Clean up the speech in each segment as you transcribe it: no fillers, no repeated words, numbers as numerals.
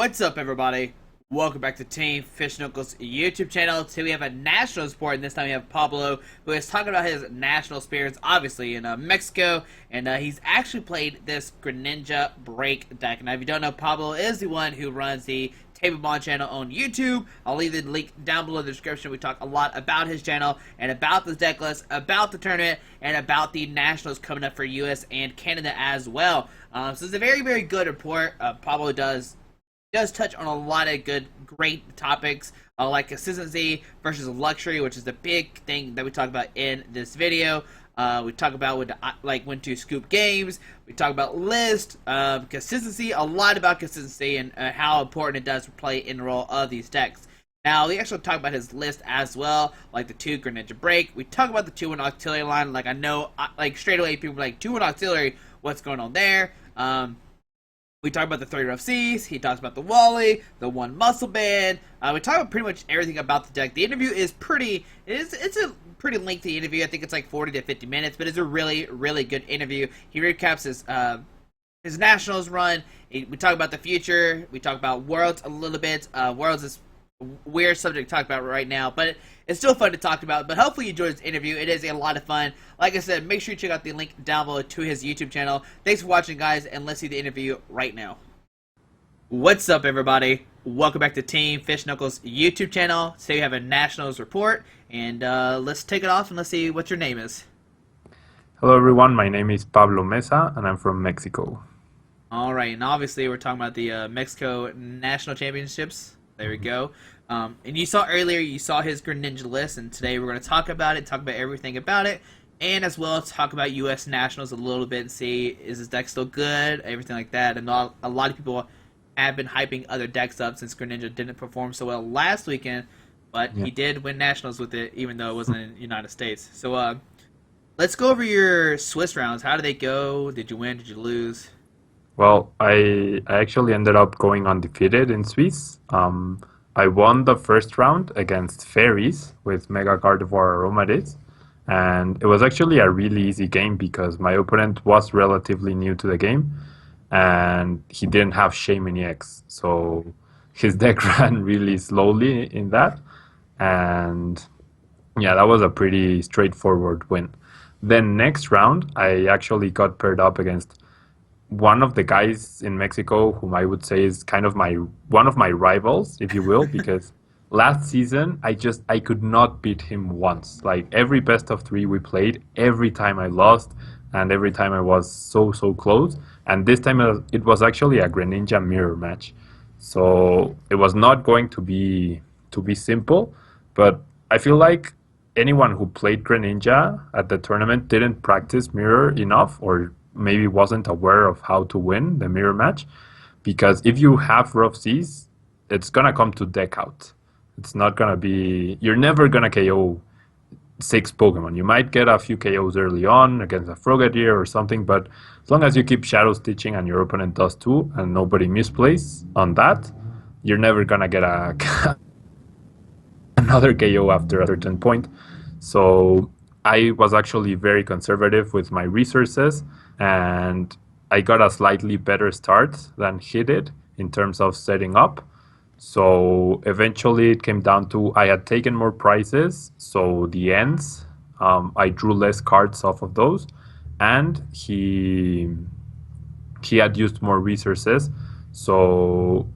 What's up, everybody? Welcome back to Team Fish Knuckles YouTube channel. Today we have a national sport, and this time we have Pablo, who is talking about his national experience, obviously, in Mexico, and he's actually played this Greninja BREAK deck. Now, if you don't know, Pablo is the one who runs the Tablemon channel on YouTube. I'll leave the link down below in the description. We talk a lot about his channel, and about this deck list, about the tournament, and about the nationals coming up for US and Canada as well. So it's a very, very good report. Pablo does touch on a lot of great topics, like consistency versus luxury, which is the big thing that we talk about in this video. We talk about when to scoop games. We talk about list, consistency, a lot about consistency and how important it does play in the role of these decks. Now, we actually talk about his list as well, like the 2 Greninja BREAK. We talk about the 2-1 Octillery line. Like, I know, like, straight away, people are like, 2-1 Octillery, what's going on there? We talk about the 3 Rough Seas. He talks about the Wally, the 1 Muscle Band. We talk about pretty much everything about the deck. The interview is it's a pretty lengthy interview. I think it's like 40 to 50 minutes, but it's a really, really good interview. He recaps his nationals run. We talk about the future. We talk about Worlds a little bit. Worlds is a weird subject to talk about right now, but it's still fun to talk about. But hopefully you enjoyed this interview. It is a lot of fun. Like I said, make sure you check out the link down below to his YouTube channel. Thanks for watching, guys, and let's see the interview right now. What's up, everybody? Welcome back to Team Fish Knuckles YouTube channel. Today we have a nationals report, and let's take it off and let's see what your name is. Hello everyone, my name is Pablo Mesa and I'm from Mexico. Alright, and obviously we're talking about the Mexico National Championships. There we go. And you saw earlier, you saw his Greninja list, and today we're going to talk about it, talk about everything about it, and as well talk about U.S. Nationals a little bit and see, is his deck still good, everything like that. And a lot of people have been hyping other decks up since Greninja didn't perform so well last weekend, but he did win Nationals with it, even though it wasn't in the United States. So let's go over your Swiss rounds. How did they go? Did you win? Did you lose? Well, I actually ended up going undefeated in Swiss. I won the first round against Fairies with Mega Gardevoir Aromatisse, and it was actually a really easy game because my opponent was relatively new to the game and he didn't have Shaman EX, so his deck ran really slowly in that, and yeah, that was a pretty straightforward win. Then next round, I actually got paired up against one of the guys in Mexico whom I would say is kind of one of my rivals, if you will, because last season I could not beat him once. Like every best of 3 we played, every time I lost and every time I was so close. And this time it was actually a Greninja mirror match. So it was not going to be simple, but I feel like anyone who played Greninja at the tournament didn't practice mirror enough, or maybe wasn't aware of how to win the mirror match, because if you have Rough Seas, it's gonna come to deck out. It's not gonna be, you're never gonna KO 6 Pokemon. You might get a few KOs early on against a Frogadier or something, but as long as you keep Shadow Stitching and your opponent does too, and nobody misplays on that, you're never gonna get another KO after a certain point. So I was actually very conservative with my resources, and I got a slightly better start than he did in terms of setting up. So eventually it came down to I had taken more prizes, so the ends, I drew less cards off of those, and he had used more resources. So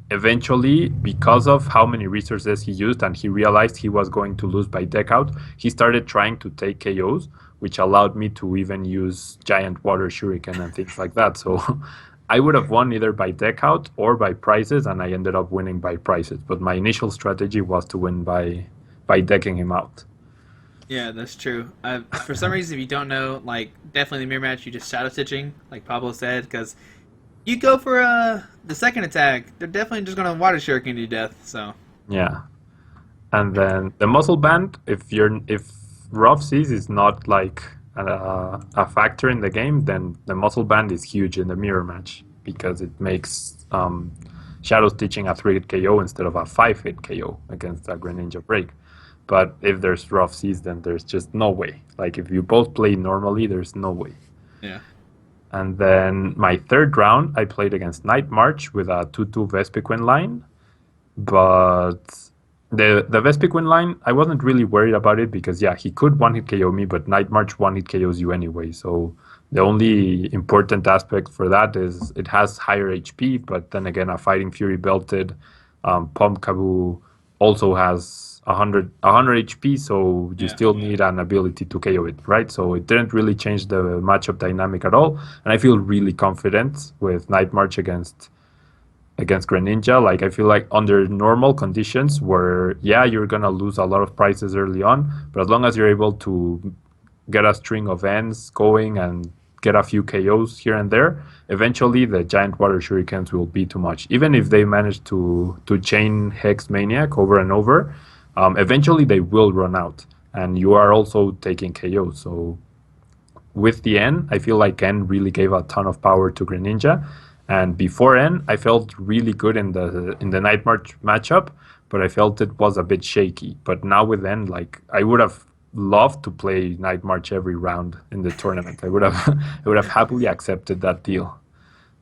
eventually, because of how many resources he used and he realized he was going to lose by deck out, he started trying to take KOs, which allowed me to even use Giant Water Shuriken and things like that. So I would have won either by deck out or by prizes, and I ended up winning by prizes. But my initial strategy was to win by decking him out. Yeah, that's true. For some reason, if you don't know, like, definitely the mirror match, you just Shadow Stitching, like Pablo said, because you go for the second attack, they're definitely just going to Water Shuriken you to death, so. Yeah. And then the Muscle Band, if Rough Seas is not like a factor in the game, then the Muscle Band is huge in the mirror match because it makes Shadow Stitching a 3-hit KO instead of a 5-hit KO against a Greninja BREAK. But if there's Rough Seas, then there's just no way. Like if you both play normally, there's no way. Yeah. And then my third round, I played against Night March with a 2-2 Vespiquen line. But the Vespiquen line, I wasn't really worried about it because, yeah, he could one-hit KO me, but Night March one-hit KOs you anyway. So the only important aspect for that is it has higher HP, but then again, a Fighting Fury belted Pumpkaboo also has 100 HP, so you still need an ability to KO it, right? So it didn't really change the matchup dynamic at all, and I feel really confident with Night March against Greninja. Like I feel like under normal conditions where you're gonna lose a lot of prizes early on, but as long as you're able to get a string of ends going and get a few KOs here and there, eventually the giant water shurikens will be too much. Even if they manage to chain Hex Maniac over and over, eventually they will run out, and you are also taking KOs. So with the N, I feel like N really gave a ton of power to Greninja. And before N, I felt really good in the Night March matchup, but I felt it was a bit shaky. But now with N, like I would have loved to play Night March every round in the tournament. I would have I would have happily accepted that deal.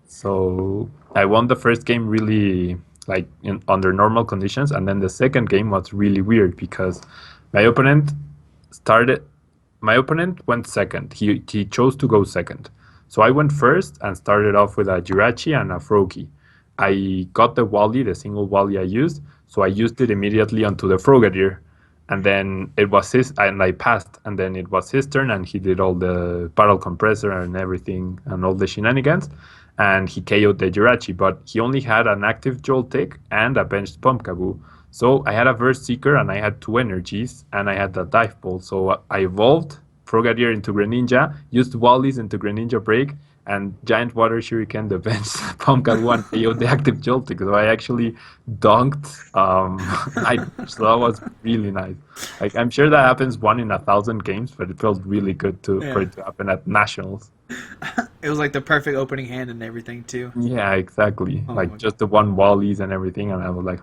So I won the first game really like under normal conditions, and then the second game was really weird because my opponent started. My opponent went second. He chose to go second. So I went first and started off with a Jirachi and a Froakie. I got the Wally, the single Wally I used, so I used it immediately onto the Frogadier. And then it was his, and I passed, and then it was his turn, and he did all the battle compressor and everything, and all the shenanigans, and he KO'd the Jirachi, but he only had an active Joltik and a benched Pumpkaboo. So I had a Verse Seeker, and I had two energies, and I had the Dive Ball. So I evolved Frogadier into Greninja, used Wallis into Greninja Break, and Giant Water Shuriken the bench Pumpkaboo and KO'd the active Joltik. So I actually dunked so that was really nice. Like I'm sure that happens 1 in 1,000 games, but it felt really good for it to happen at nationals. It was like the perfect opening hand and everything too. Yeah, exactly. Oh Like my just the one Wallis and everything, and I was like,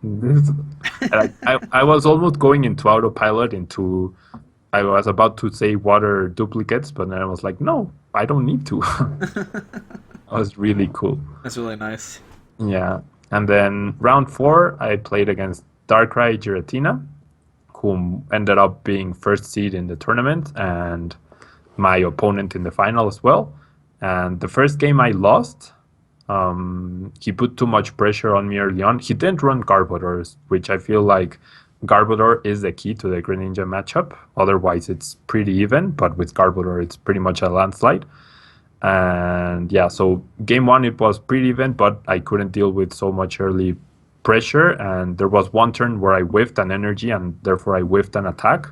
this. And I was almost going into autopilot into. I was about to say water duplicates, but then I was like, no, I don't need to. That was really cool. That's really nice. Yeah. And then round 4, I played against Darkrai Giratina, who ended up being first seed in the tournament and my opponent in the final as well. And the first game I lost. He put too much pressure on me early on. He didn't run Garbodors, which I feel like Garbodor is the key to the Greninja matchup. Otherwise, it's pretty even, but with Garbodor, it's pretty much a landslide. And yeah, so game 1, it was pretty even, but I couldn't deal with so much early pressure. And there was one turn where I whiffed an energy, and therefore I whiffed an attack.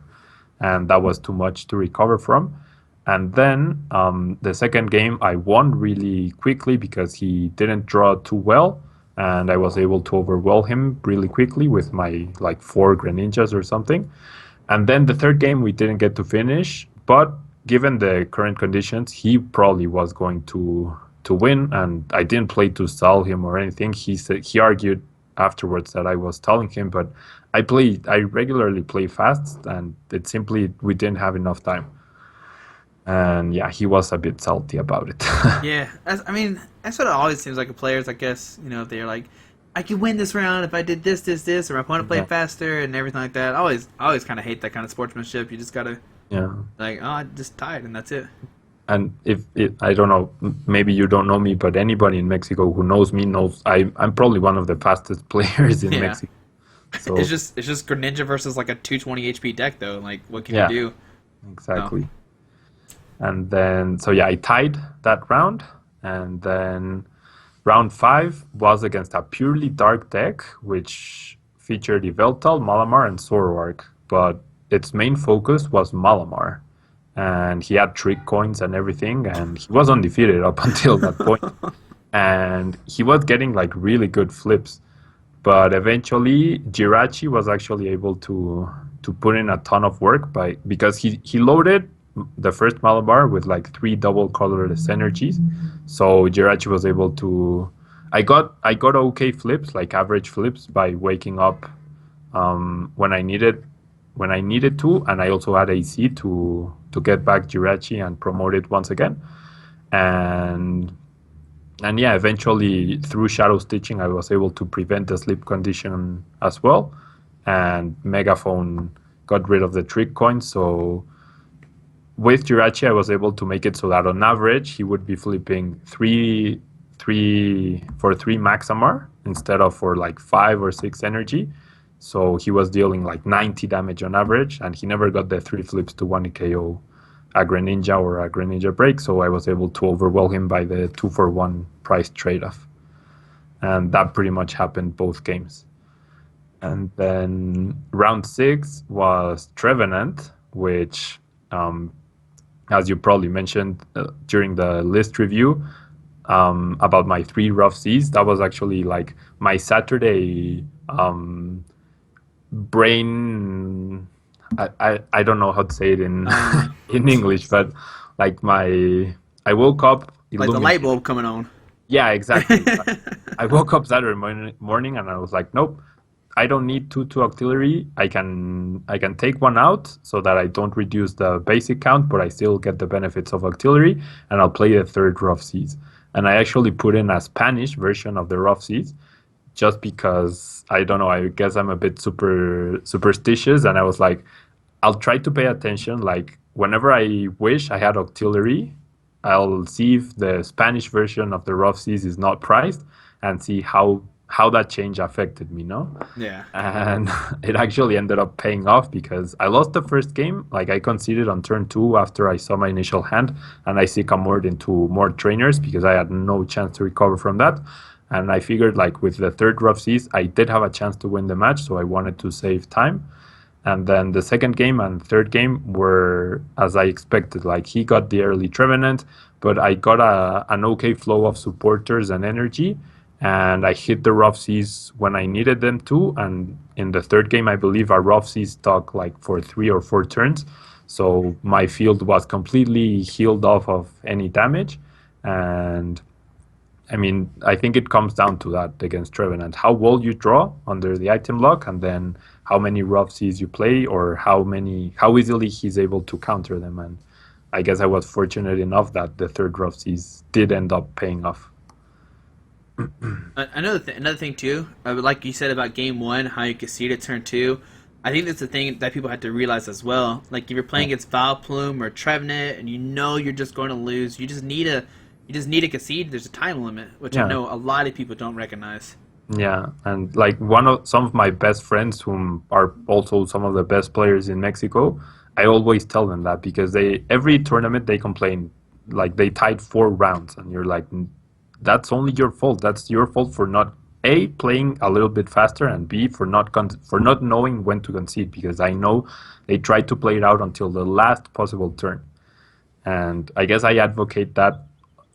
And that was too much to recover from. And then the second game, I won really quickly because he didn't draw too well. And I was able to overwhelm him really quickly with my like 4 Greninjas or something. And then the third game, we didn't get to finish. But given the current conditions, he probably was going to win. And I didn't play to stall him or anything. He argued afterwards that I was stalling him. But I regularly play fast. And it simply, we didn't have enough time. And yeah, he was a bit salty about it. Yeah, I mean, that's what it always seems like with players. I guess they're like, I could win this round if I did this, or my opponent played faster and everything like that. I always kind of hate that kind of sportsmanship. You just gotta, like, oh, I just tied and that's it. And I don't know, maybe you don't know me, but anybody in Mexico who knows me knows I'm probably one of the fastest players in Mexico. So it's just Greninja versus like a 220 HP deck though. Like, what can you do? Exactly. No. And then, so yeah, I tied that round. And then round 5 was against a purely dark deck, which featured Yveltal, Malamar, and Zoroark. But its main focus was Malamar. And he had trick coins and everything. And he was undefeated up until that point. And he was getting like really good flips. But eventually, Jirachi was actually able to put in a ton of work because he loaded the first Malabar with like 3 double colorless energies. So Jirachi was able to. I got okay flips, like average flips, by waking up when I needed to, and I also had AC to get back Jirachi and promote it once again. and yeah, eventually through shadow stitching, I was able to prevent the sleep condition as well. And Megaphone got rid of the trick coin. So with Jirachi, I was able to make it so that on average, he would be flipping three max MR instead of for like 5 or 6 energy. So he was dealing like 90 damage on average, and he never got the 3 flips to 1 KO a Greninja or a Greninja break, so I was able to overwhelm him by the 2-for-1 price trade-off. And that pretty much happened both games. And then round 6 was Trevenant, which, as you probably mentioned during the list review about my 3 Rough Seas, that was actually like my Saturday brain. I don't know how to say it in in English, but like I woke up like the light bulb coming on. Yeah, exactly. I woke up Saturday morning and I was like, nope, I don't need two Octillery. I can take one out so that I don't reduce the basic count, but I still get the benefits of Octillery, and I'll play the third Rough Seas. And I actually put in a Spanish version of the Rough Seas, just because I don't know. I guess I'm a bit superstitious, and I was like, I'll try to pay attention. Like whenever I wish I had Octillery, I'll see if the Spanish version of the Rough Seas is not priced, and see how that change affected me, no? Yeah. And it actually ended up paying off because I lost the first game. Like I conceded on turn 2 after I saw my initial hand, and I Sycamored into more trainers because I had no chance to recover from that. And I figured like with the third Rough Seas, I did have a chance to win the match, so I wanted to save time. And then the second game and third game were as I expected. Like he got the early Trevenant, but I got an okay flow of supporters and energy, and I hit the Rough Seas when I needed them to. And in the third game, I believe our Rough Seas stuck like for 3 or 4 turns. So my field was completely healed off of any damage. And I mean, I think it comes down to that against Trevenant. How well you draw under the item lock, and then how many Rough Seas you play, or how easily he's able to counter them. And I guess I was fortunate enough that the third Rough Seas did end up paying off. Another thing too, like you said about game 1, how you conceded turn 2. I think that's the thing that people have to realize as well. Like if you're playing against Vileplume or Trevenant, and you know you're just going to lose, you just need to concede. There's a time limit, which I know a lot of people don't recognize. Yeah, and like some of my best friends, whom are also some of the best players in Mexico, I always tell them that, because every tournament they complain, like they tied 4 rounds, and you're like, that's only your fault. That's your fault for not A, playing a little bit faster, and B, for not knowing when to concede, because I know they tried to play it out until the last possible turn. And I guess I advocate that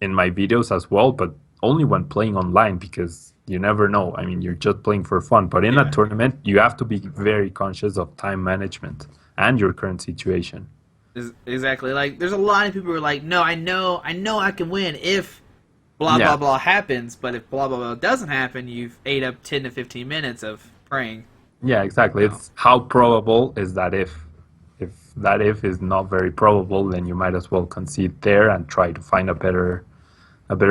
in my videos as well, but only when playing online, because you never know. I mean, you're just playing for fun, but in a tournament, you have to be very conscious of time management and your current situation. Exactly. Like, there's a lot of people who are like, no, I know I can win if blah, blah, blah happens, but if blah, blah, blah doesn't happen, you've ate up 10 to 15 minutes of praying. Yeah, exactly. It's how probable is that if? If that if is not very probable, then you might as well concede there and try to find a better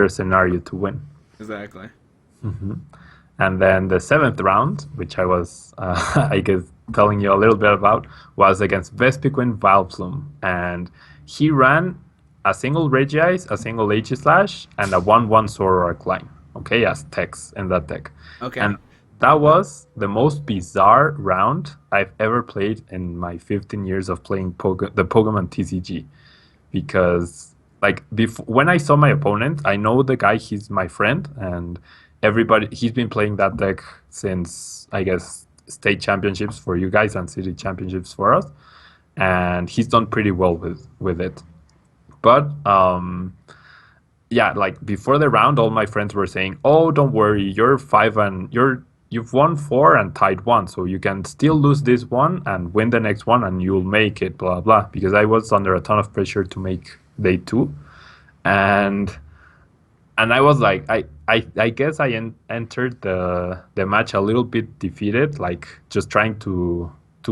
scenario to win. Exactly. Mm-hmm. And then the 7th round, which I was, I guess, telling you a little bit about, was against Vespiquen Vileplume. And he ran a single Regice, a single Aegislash, and a 1/1 Zoroark line, okay, as techs in that deck. Okay. And that was the most bizarre round I've ever played in my 15 years of playing the Pokemon TCG. Because, like, when I saw my opponent, I know the guy, he's my friend, and he's been playing that deck since, I guess, state championships for you guys and city championships for us. And he's done pretty well with it. But yeah, like before the round, all my friends were saying, "Oh, don't worry, you've won 4 and tied 1, so you can still lose this one and win the next one, and you'll make it." Blah blah. Because I was under a ton of pressure to make day 2, and I was like, I guess I entered the match a little bit defeated, like just trying to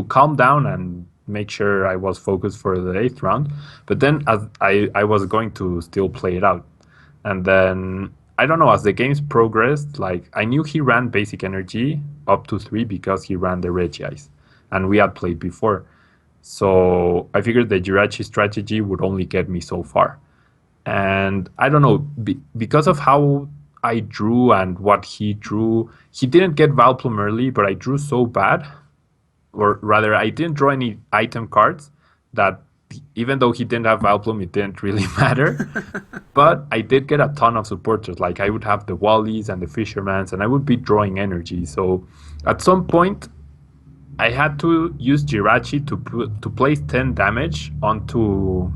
calm down and make sure I was focused for the 8th round. But then as I was going to still play it out. And then, I don't know, as the games progressed, like, I knew he ran basic energy up to 3 because he ran the Regice. And we had played before. So I figured the Jirachi strategy would only get me so far. And I don't know, because of how I drew and what he drew, he didn't get Valplum early, but I drew so bad, or rather, I didn't draw any item cards that even though he didn't have Valplum, it didn't really matter. But I did get a ton of supporters. Like, I would have the Wallies and the Fishermans, and I would be drawing energy. So at some point, I had to use Jirachi to place 10 damage onto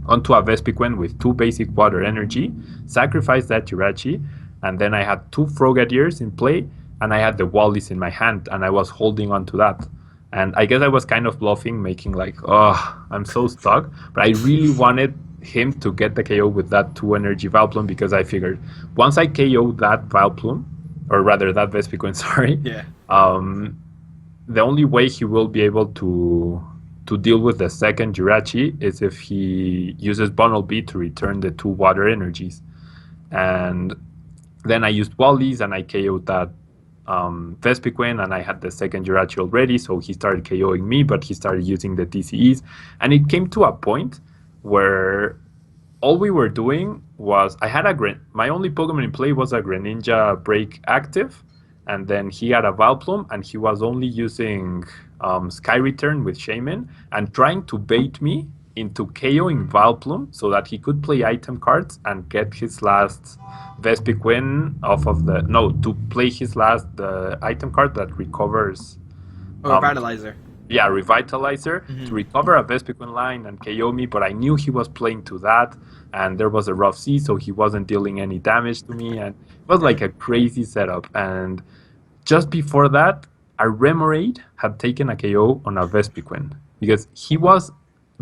a Vespiquen with 2 basic water energy, sacrifice that Jirachi, and then I had 2 Frogadiers in play, and I had the Wallies in my hand, and I was holding on to that. And I guess I was kind of bluffing, making like, oh, I'm so stuck. But I really wanted him to get the KO with that 2 energy Valplum, because I figured once I KO that Valplum, or rather that Vespiquen, sorry, Yeah. The only way he will be able to deal with the second Jirachi is if he uses Bundle B to return the 2 water energies. And then I used Wallies and I KO'd that Vespiquen, and I had the second Jirachi already, so he started KOing me, but he started using the DCEs. And it came to a point where all we were doing was, I had my only Pokemon in play was a Greninja Break active, and then he had a Valplum, and he was only using Sky Return with Shaman, and trying to bait me into KOing Valplum so that he could play item cards and get his last Vespiquen off of the... No, to play his last item card that recovers... Revitalizer. Yeah, Revitalizer, to recover a Vespiquen line and KO me, but I knew he was playing to that, and there was a Rough Sea, so he wasn't dealing any damage to me, and it was like a crazy setup. And just before that, a Remoraid had taken a KO on a Vespiquen, because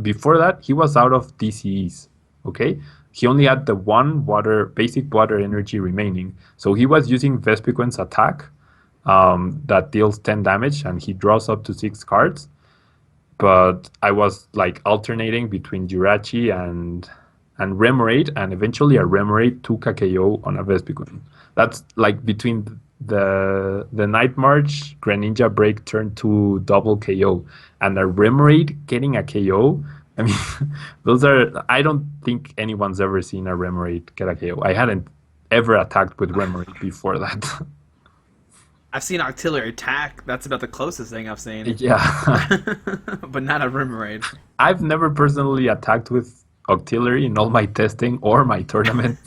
before that, he was out of DCEs, okay? He only had the 1 basic water energy remaining, so he was using Vespiquen's attack, that deals 10 damage, and he draws up to 6 cards. But I was like alternating between Jirachi and Remoraid, and eventually a Remoraid took a KO on a Vespiquen. That's like between the Night March Greninja Break turn to double KO, and a Remoraid getting a KO. I mean, I don't think anyone's ever seen a Remoraid get a KO. I hadn't ever attacked with Remoraid before that. I've seen Octillery attack. That's about the closest thing I've seen. Yeah. But not a Remoraid. I've never personally attacked with Octillery in all my testing or my tournament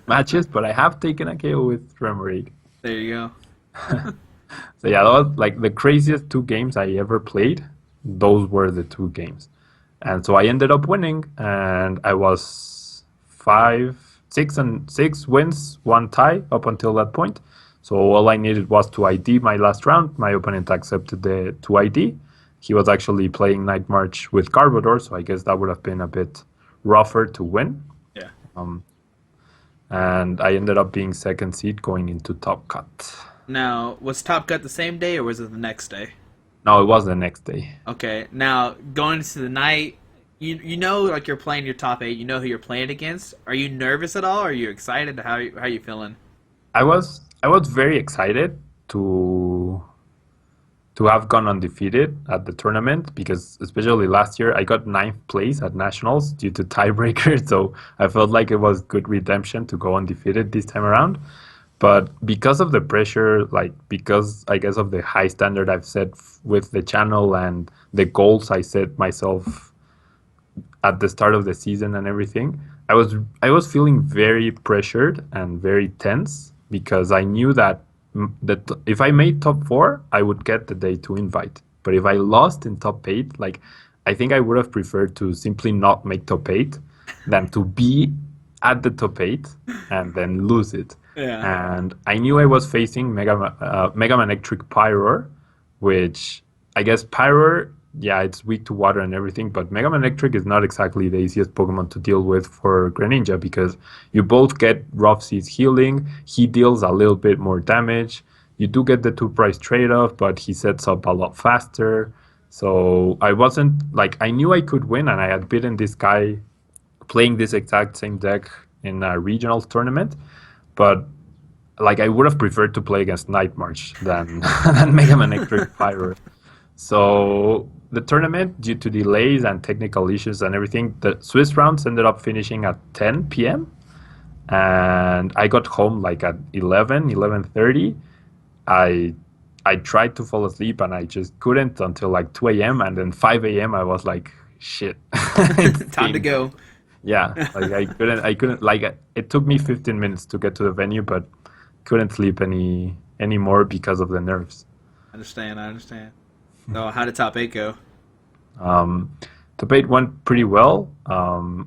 matches, but I have taken a KO with Remoraid. There you go. So yeah, that was like the craziest 2 games I ever played. Those were the 2 games. And so I ended up winning, and I was 6 wins, 1 tie up until that point. So all I needed was to ID my last round. My opponent accepted the 2 ID. He was actually playing Night March with Garbodor, so I guess that would have been a bit rougher to win. Yeah. And I ended up being 2nd seed going into Top Cut. Now, was Top Cut the same day, or was it the next day? No, it was the next day. Okay. Now, going into the night, you know, like, you're playing your top 8. You know who you're playing against. Are you nervous at all? Or are you excited? How are you feeling? I was very excited to have gone undefeated at the tournament, because especially last year I got 9th place at nationals due to tiebreakers, so I felt like it was good redemption to go undefeated this time around. But because of the pressure, like, because I guess of the high standard I've set with the channel and the goals I set myself at the start of the season and everything, I was feeling very pressured and very tense, because I knew that if I made top 4, I would get the day 2 invite. But if I lost in top 8, like, I think I would have preferred to simply not make top 8 than to be at the top 8 and then lose it. Yeah. And I knew I was facing Mega Manectric Pyroar, which I guess Pyroar, yeah, it's weak to water and everything, but Mega Manectric is not exactly the easiest Pokemon to deal with for Greninja, because you both get Rough Seas healing, he deals a little bit more damage, you do get the 2 price trade-off, but he sets up a lot faster, So I wasn't like, I knew I could win, and I had beaten this guy playing this exact same deck in a regional tournament, but like I would have preferred to play against Night March than than Mega Man X3 Pyro. So the tournament, due to delays and technical issues and everything, the Swiss rounds ended up finishing at 10 p.m. and I got home like at 11:30. I I tried to fall asleep and I just couldn't until like 2 a.m. and then 5 a.m. I was like, shit, it's Time to game go. time. Yeah, like I couldn't like it took me 15 minutes to get to the venue, but couldn't sleep anymore because of the nerves. I understand. So how did top 8 go? Um, Debate went pretty well.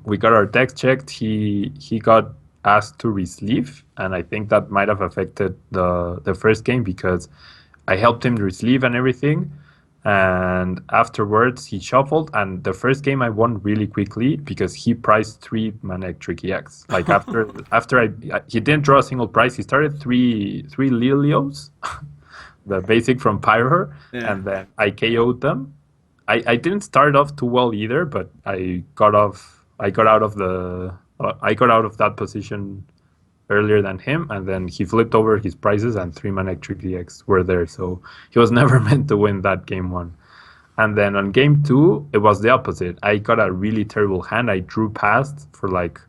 We got our decks checked. He got asked to resleeve, and I think that might have affected the first game because I helped him resleeve and everything. And afterwards, he shuffled, and the first game I won really quickly because he priced 3 Mana EX. Like after he didn't draw a single prize. He started three Lilios, the basic from Pyro, Yeah. and then I KO'd them. I didn't start off too well either, but I got off. I got out of the. I got out of that position earlier than him, and then he flipped over his prizes, and 3 Mana EX were there. So he was never meant to win that game one. And then on game two, it was the opposite. I got a really terrible hand. I drew past for like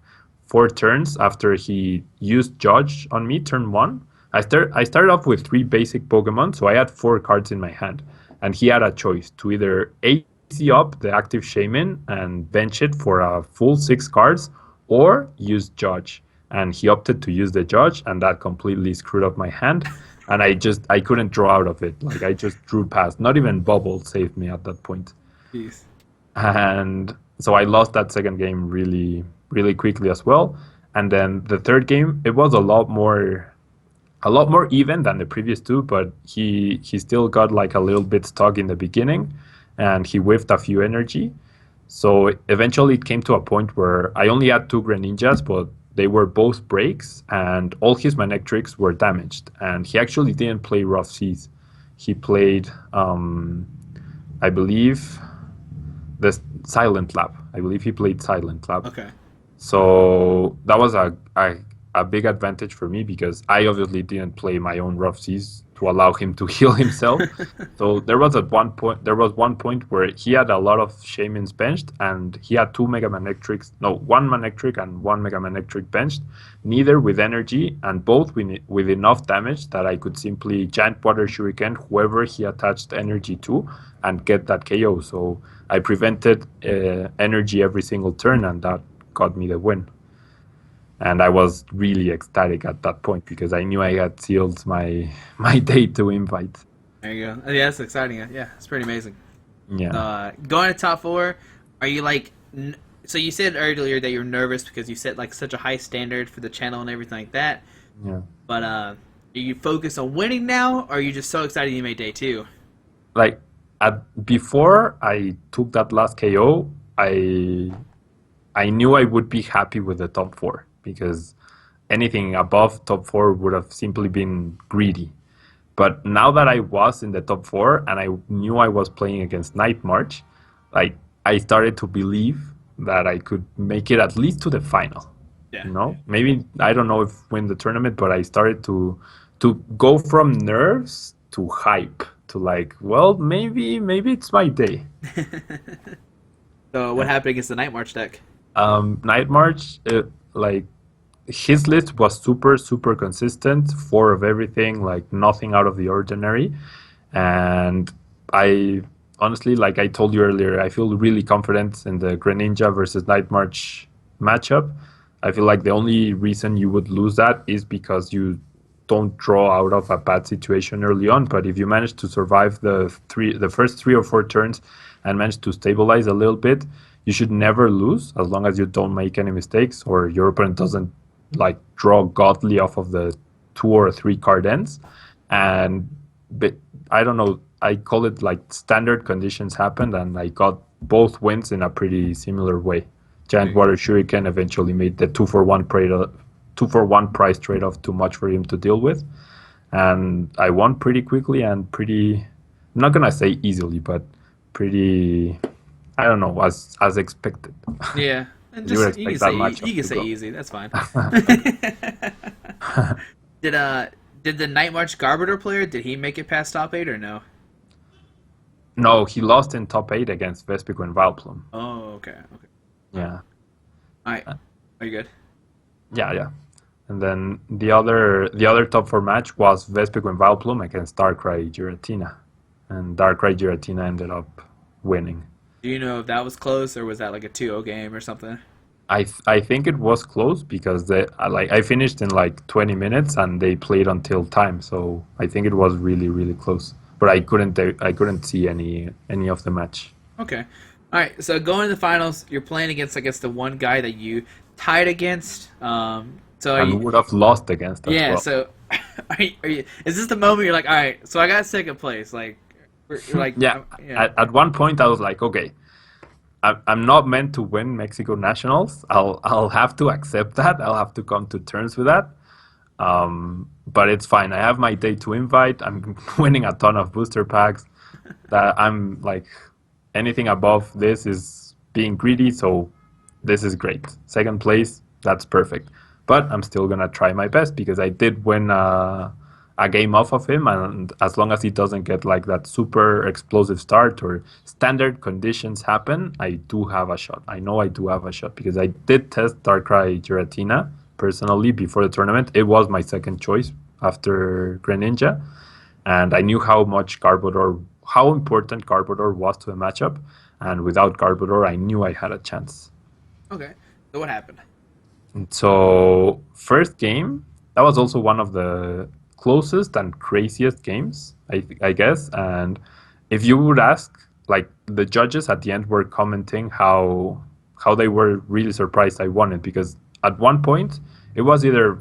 4 turns after he used Judge on me turn one. I started off with 3 basic Pokemon, so I had 4 cards in my hand, and he had a choice to either AC up the active Shaman and bench it for a full 6 cards, or use Judge. And he opted to use the Judge, and that completely screwed up my hand. And I couldn't draw out of it. Like I just drew past. Not even Bubble saved me at that point. Jeez. And so I lost that second game really, really quickly as well. And then the third game, it was a lot more even than the previous two, but he still got like a little bit stuck in the beginning, and he whiffed a few energy. So eventually it came to a point where I only had 2 Greninjas, but they were both breaks, and all his Manectrics were damaged. And he actually didn't play Rough Seas. He played, I believe, the Silent Lab. I believe he played Silent Lab. Okay. So that was a big advantage for me because I obviously didn't play my own Rough Seas to allow him to heal himself. So there was one point where he had a lot of Shamans benched, and he had 1 Manectric and 1 Mega Manectric benched, neither with energy and both with enough damage that I could simply Giant Water Shuriken whoever he attached energy to and get that KO. So I prevented energy every single turn, and that got me the win. And I was really ecstatic at that point because I knew I had sealed my day to invite. There you go. Yeah, that's exciting. Yeah, it's pretty amazing. Yeah. Going to top 4, are you like? So you said earlier that you're nervous because you set like such a high standard for the channel and everything like that. Yeah. But are you focused on winning now, or are you just so excited you made day 2? Like before I took that last KO, I knew I would be happy with the top 4 because anything above top 4 would have simply been greedy. But now that I was in the top 4 and I knew I was playing against Night March, like I started to believe that I could make it at least to the final. Yeah. You know, maybe I don't know if win the tournament, but I started to go from nerves to hype to like, well, maybe it's my day. So what happened against the Night March deck? Night March, like his list was super consistent, 4 of everything, like nothing out of the ordinary. And I honestly, like I told you earlier, I feel really confident in the Greninja versus Night March matchup. I feel like the only reason you would lose that is because you don't draw out of a bad situation early on. But if you manage to survive the first 3 or 4 turns and manage to stabilize a little bit, you should never lose as long as you don't make any mistakes or your opponent doesn't like draw godly off of the 2 or 3 card ends. And I don't know, I call it like standard conditions happened, and I got both wins in a pretty similar way. Giant Water Shuriken eventually made the 2-for-1 price trade-off too much for him to deal with, and I won pretty quickly and pretty, I'm not gonna say easily, but pretty, I don't know, as expected. Yeah, and You would just expect that matchup you can to say go. easy. That's fine. did did the Night March Garbodor player, did he make it past top 8 or no? No, he lost in top 8 against Vespiquen and Vileplume. Oh, okay, okay. Yeah. All right. Uh, Are you good? Yeah, yeah. And then the other top 4 match was Vespiquen and Vileplume against Darkrai Giratina. And Darkrai Giratina ended up winning. Do you know if that was close or was that like a 2-0 game or something? I think it was close because I finished in like 20 minutes and they played until time, so I think it was really really close. But I couldn't see any of the match. Okay. All right. So going to the finals, you're playing against, I guess, the one guy that you tied against. So are And you? would have lost against as Yeah. well. So are you? Is this the moment you're like, all right? So I got second place. Like, you're like, Yeah, yeah. at one point I was like, okay, I'm not meant to win Mexico Nationals. I'll have to accept that. I'll have to come to terms with that. But it's fine. I have my day to invite. I'm winning a ton of booster packs. That I'm like anything above this is being greedy. So this is great. Second place, that's perfect. But I'm still gonna try my best because I did win a game off of him, and as long as he doesn't get like that super explosive start or standard conditions happen, I do have a shot. I know I do have a shot because I did test Darkrai Giratina personally before the tournament. It was my second choice after Greninja, and I knew how important Garbodor was to the matchup, and without Garbodor, I knew I had a chance. Okay. So what happened? So first game, that was also one of the closest and craziest games, I guess. And if you would ask, like the judges at the end were commenting how they were really surprised I won it because at one point it was either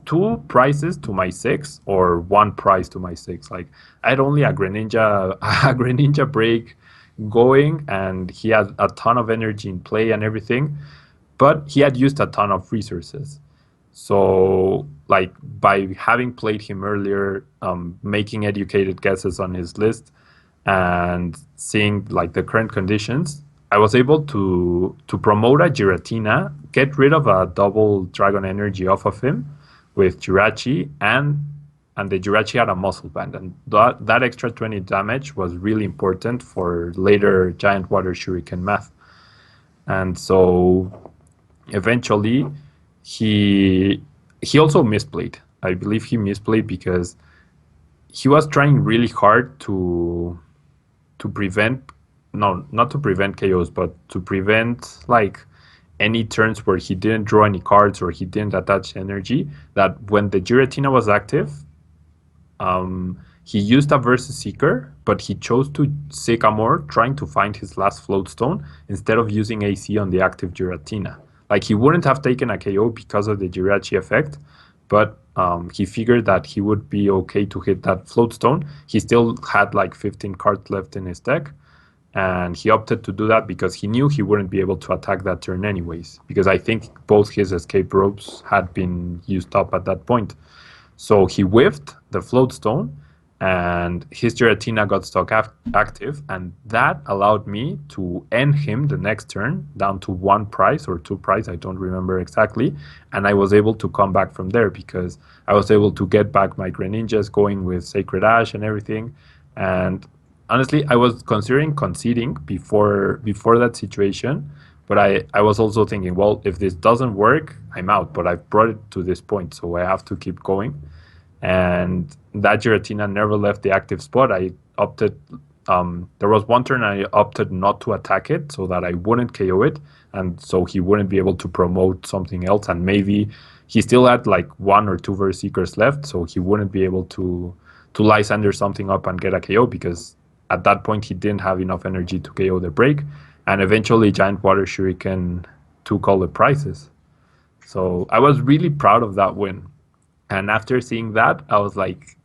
two prizes to my six or one prize to my six. Like I had only a Greninja a Greninja break going, and he had a ton of energy in play and everything, but he had used a ton of resources. So, like by having played him earlier, making educated guesses on his list, and seeing like the current conditions, I was able to promote a Giratina, get rid of a double Dragon Energy off of him with Jirachi, and the Jirachi had a Muscle Band, and that extra 20 damage was really important for later Giant Water Shuriken math. And so eventually he he also misplayed. I believe he misplayed because he was trying really hard to prevent, no, not to prevent KOs, but to prevent like any turns where he didn't draw any cards or he didn't attach energy. That when the Giratina was active, he used a versus Seeker, but he chose to Sycamore, trying to find his last float stone instead of using AC on the active Giratina. Like he wouldn't have taken a KO because of the Jirachi effect, but he figured that he would be okay to hit that float stone. He still had like 15 cards left in his deck, and he opted to do that because he knew he wouldn't be able to attack that turn anyways, because I think both his escape ropes had been used up at that point. So he whiffed the float stone, and his Giratina got stuck active, and that allowed me to end him the next turn down to one prize or two prize, I don't remember exactly, and I was able to come back from there because I was able to get back my Greninjas going with Sacred Ash and everything. And honestly, I was considering conceding before that situation, but I was also thinking, well, if this doesn't work, I'm out. But I've brought it to this point, so I have to keep going. And that Giratina never left the active spot. I opted. There was one turn I opted not to attack it so that I wouldn't KO it, and so he wouldn't be able to promote something else. And maybe he still had like one or two Verse Seekers left, so he wouldn't be able to Lysandre something up and get a KO because at that point he didn't have enough energy to KO the break. And eventually Giant Water Shuriken took all the prizes. So I was really proud of that win. And after seeing that, I was like,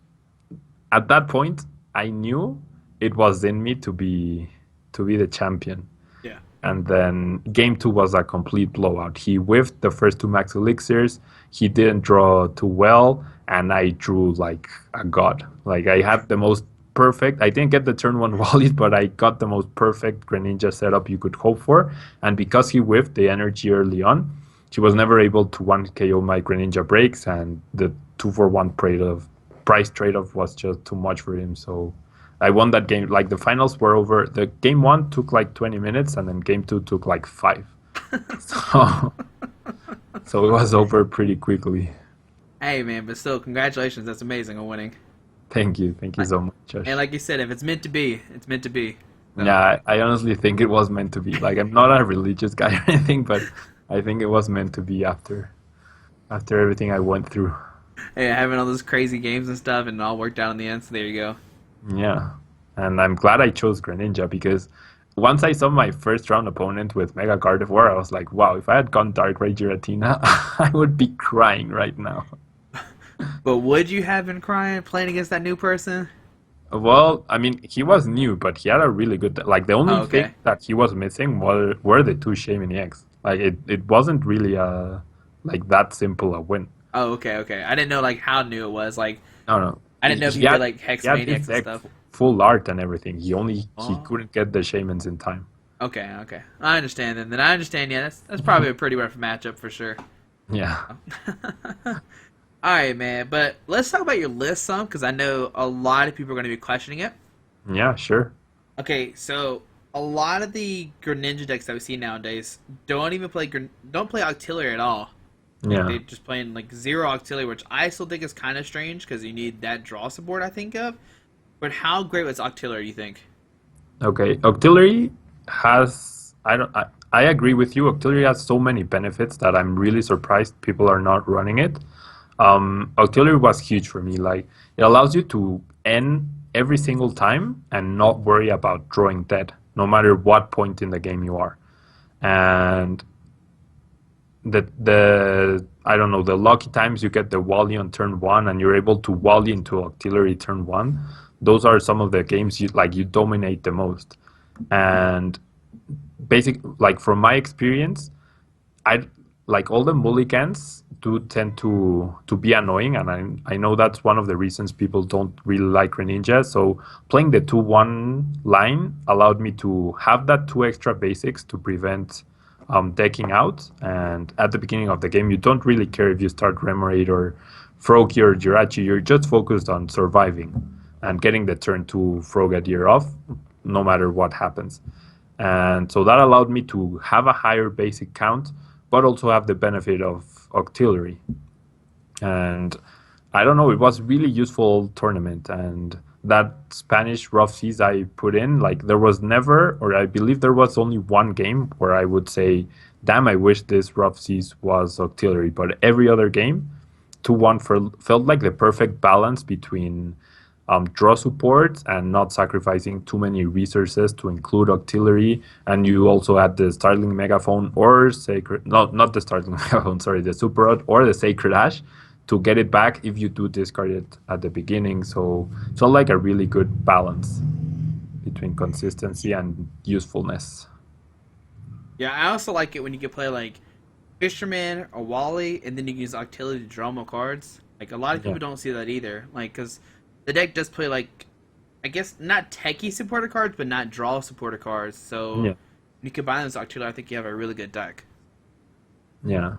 at that point, I knew it was in me to be the champion. Yeah. And then game two was a complete blowout. He whiffed the first two max elixirs. He didn't draw too well, and I drew like a god. Like I had the most perfect. I didn't get the turn one wallet, but I got the most perfect Greninja setup you could hope for. And because he whiffed the energy early on, he was never able to 1 KO my Greninja breaks, and the 2-for-1 price trade-off was just too much for him. So I won that game. Like the finals were over. The game one took like 20 minutes, and then game two took like 5. So, so it was over pretty quickly. Hey man, but still, congratulations. That's amazing on winning. Thank you so much, Josh. And like you said, if it's meant to be, it's meant to be. So. Yeah, I honestly think it was meant to be. Like I'm not a religious guy or anything, but I think it was meant to be after everything I went through. Hey, having all those crazy games and stuff, and it all worked out in the end. So there you go. Yeah, and I'm glad I chose Greninja because once I saw my first round opponent with Mega Gardevoir, I was like, wow, if I had gone Darkrai Giratina, I would be crying right now. But would you have been crying playing against that new person? Well, I mean, he was new, but he had a really good. Like the only Oh, okay. thing that he was missing were the two Shaymin EX. Like it wasn't really like that simple a win. Oh, okay, okay. I didn't know like how new it was. Like No, no. I didn't know if He you did had like Hex he had Maniacs his and deck stuff. full art and everything. He Oh, couldn't get the Shaymins in time. okay, okay. I understand. And then I understand. Yeah, that's probably a pretty rough matchup for sure. Yeah. All right, man. But let's talk about your list some because I know a lot of people are going to be questioning it. Yeah, sure. Okay, so a lot of the Greninja decks that we see nowadays don't even play don't play Octillery at all. Like Yeah. they're just playing like zero Octillery, which I still think is kind of strange because you need that draw support. I think of. But how great was Octillery? Do you think? Okay. Octillery has I agree with you. Octillery has so many benefits that I'm really surprised people are not running it. Octillery was huge for me. Like it allows you to end every single time and not worry about drawing dead, no matter what point in the game you are. And the I don't know, the lucky times you get the Wally on turn one and you're able to Wally into Octillery turn one. Those are some of the games you dominate the most. And like from my experience, I like all the mulligans do tend to be annoying, and I know that's one of the reasons people don't really like Greninja. So playing the 2-1 line allowed me to have that 2 extra basics to prevent decking out. And at the beginning of the game, you don't really care if you start Remoraid or Froakie or Jirachi. You're just focused on surviving and getting the turn 2 Frogadier off, no matter what happens. And so that allowed me to have a higher basic count, but also have the benefit of Octillery. And I don't know, it was really useful tournament. And that Spanish Rough Seas I put in, like there was never, or I believe there was only one game where I would say, damn, I wish this Rough Seas was Octillery. But every other game, 2-1 felt like the perfect balance between draw support and not sacrificing too many resources to include Octillery. And you also had the Startling Megaphone or Sacred, no, not the Startling Megaphone, sorry, the Super Rod or the Sacred Ash to get it back if you do discard it at the beginning. So like a really good balance between consistency and usefulness. Yeah, I also like it when you can play like Fisherman or Wally, and then you can use Octillery to draw more cards. Like a lot of Yeah. people don't see that either. Like because the deck does play like, I guess not techie supported cards, but not draw supported cards. So Yeah. when you combine those Octillery, I think you have a really good deck. Yeah.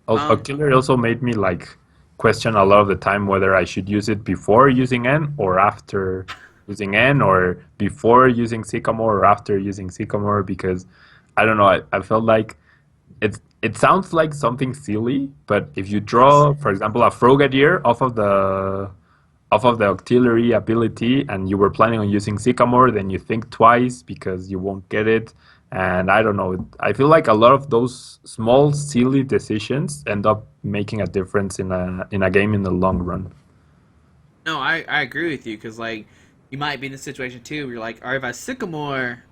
Um, Octillery also made me like question a lot of the time whether I should use it before using N or after using N, or before using Sycamore or after using Sycamore, because I don't know, I felt like it sounds like something silly, but if you yes. draw, for example, a Frogadier off of the Octillery ability and you were planning on using Sycamore, then you think twice because you won't get it. And I don't know, I feel like a lot of those small, silly decisions end up making a difference in a game in the long run. No, I agree with you because like you might be in a situation too where you're like, all right, if I Sycamore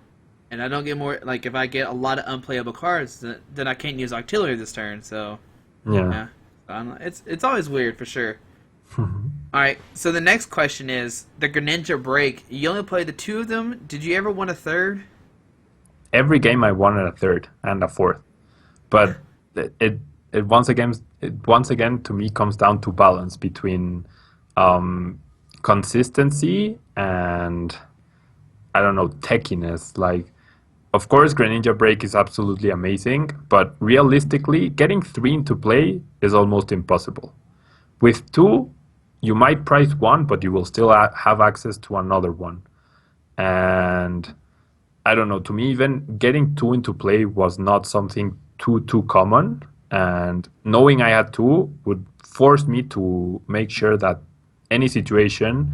and I don't get more, like if I get a lot of unplayable cards, then I can't use Octillery this turn. So Yeah. yeah, I don't know. It's always weird for sure. All right, so the next question is the Greninja Break. You only played the two of them. Did you ever win a third? Every game I wanted a third and a fourth, but it it, it once again to me comes down to balance between um, consistency and, I don't know, techiness. Like, of course, Greninja Break is absolutely amazing, but realistically, getting 3 into play is almost impossible. With 2, you might prize one, but you will still have access to another one. And I don't know, to me, even getting 2 into play was not something too common. And knowing I had 2 would force me to make sure that any situation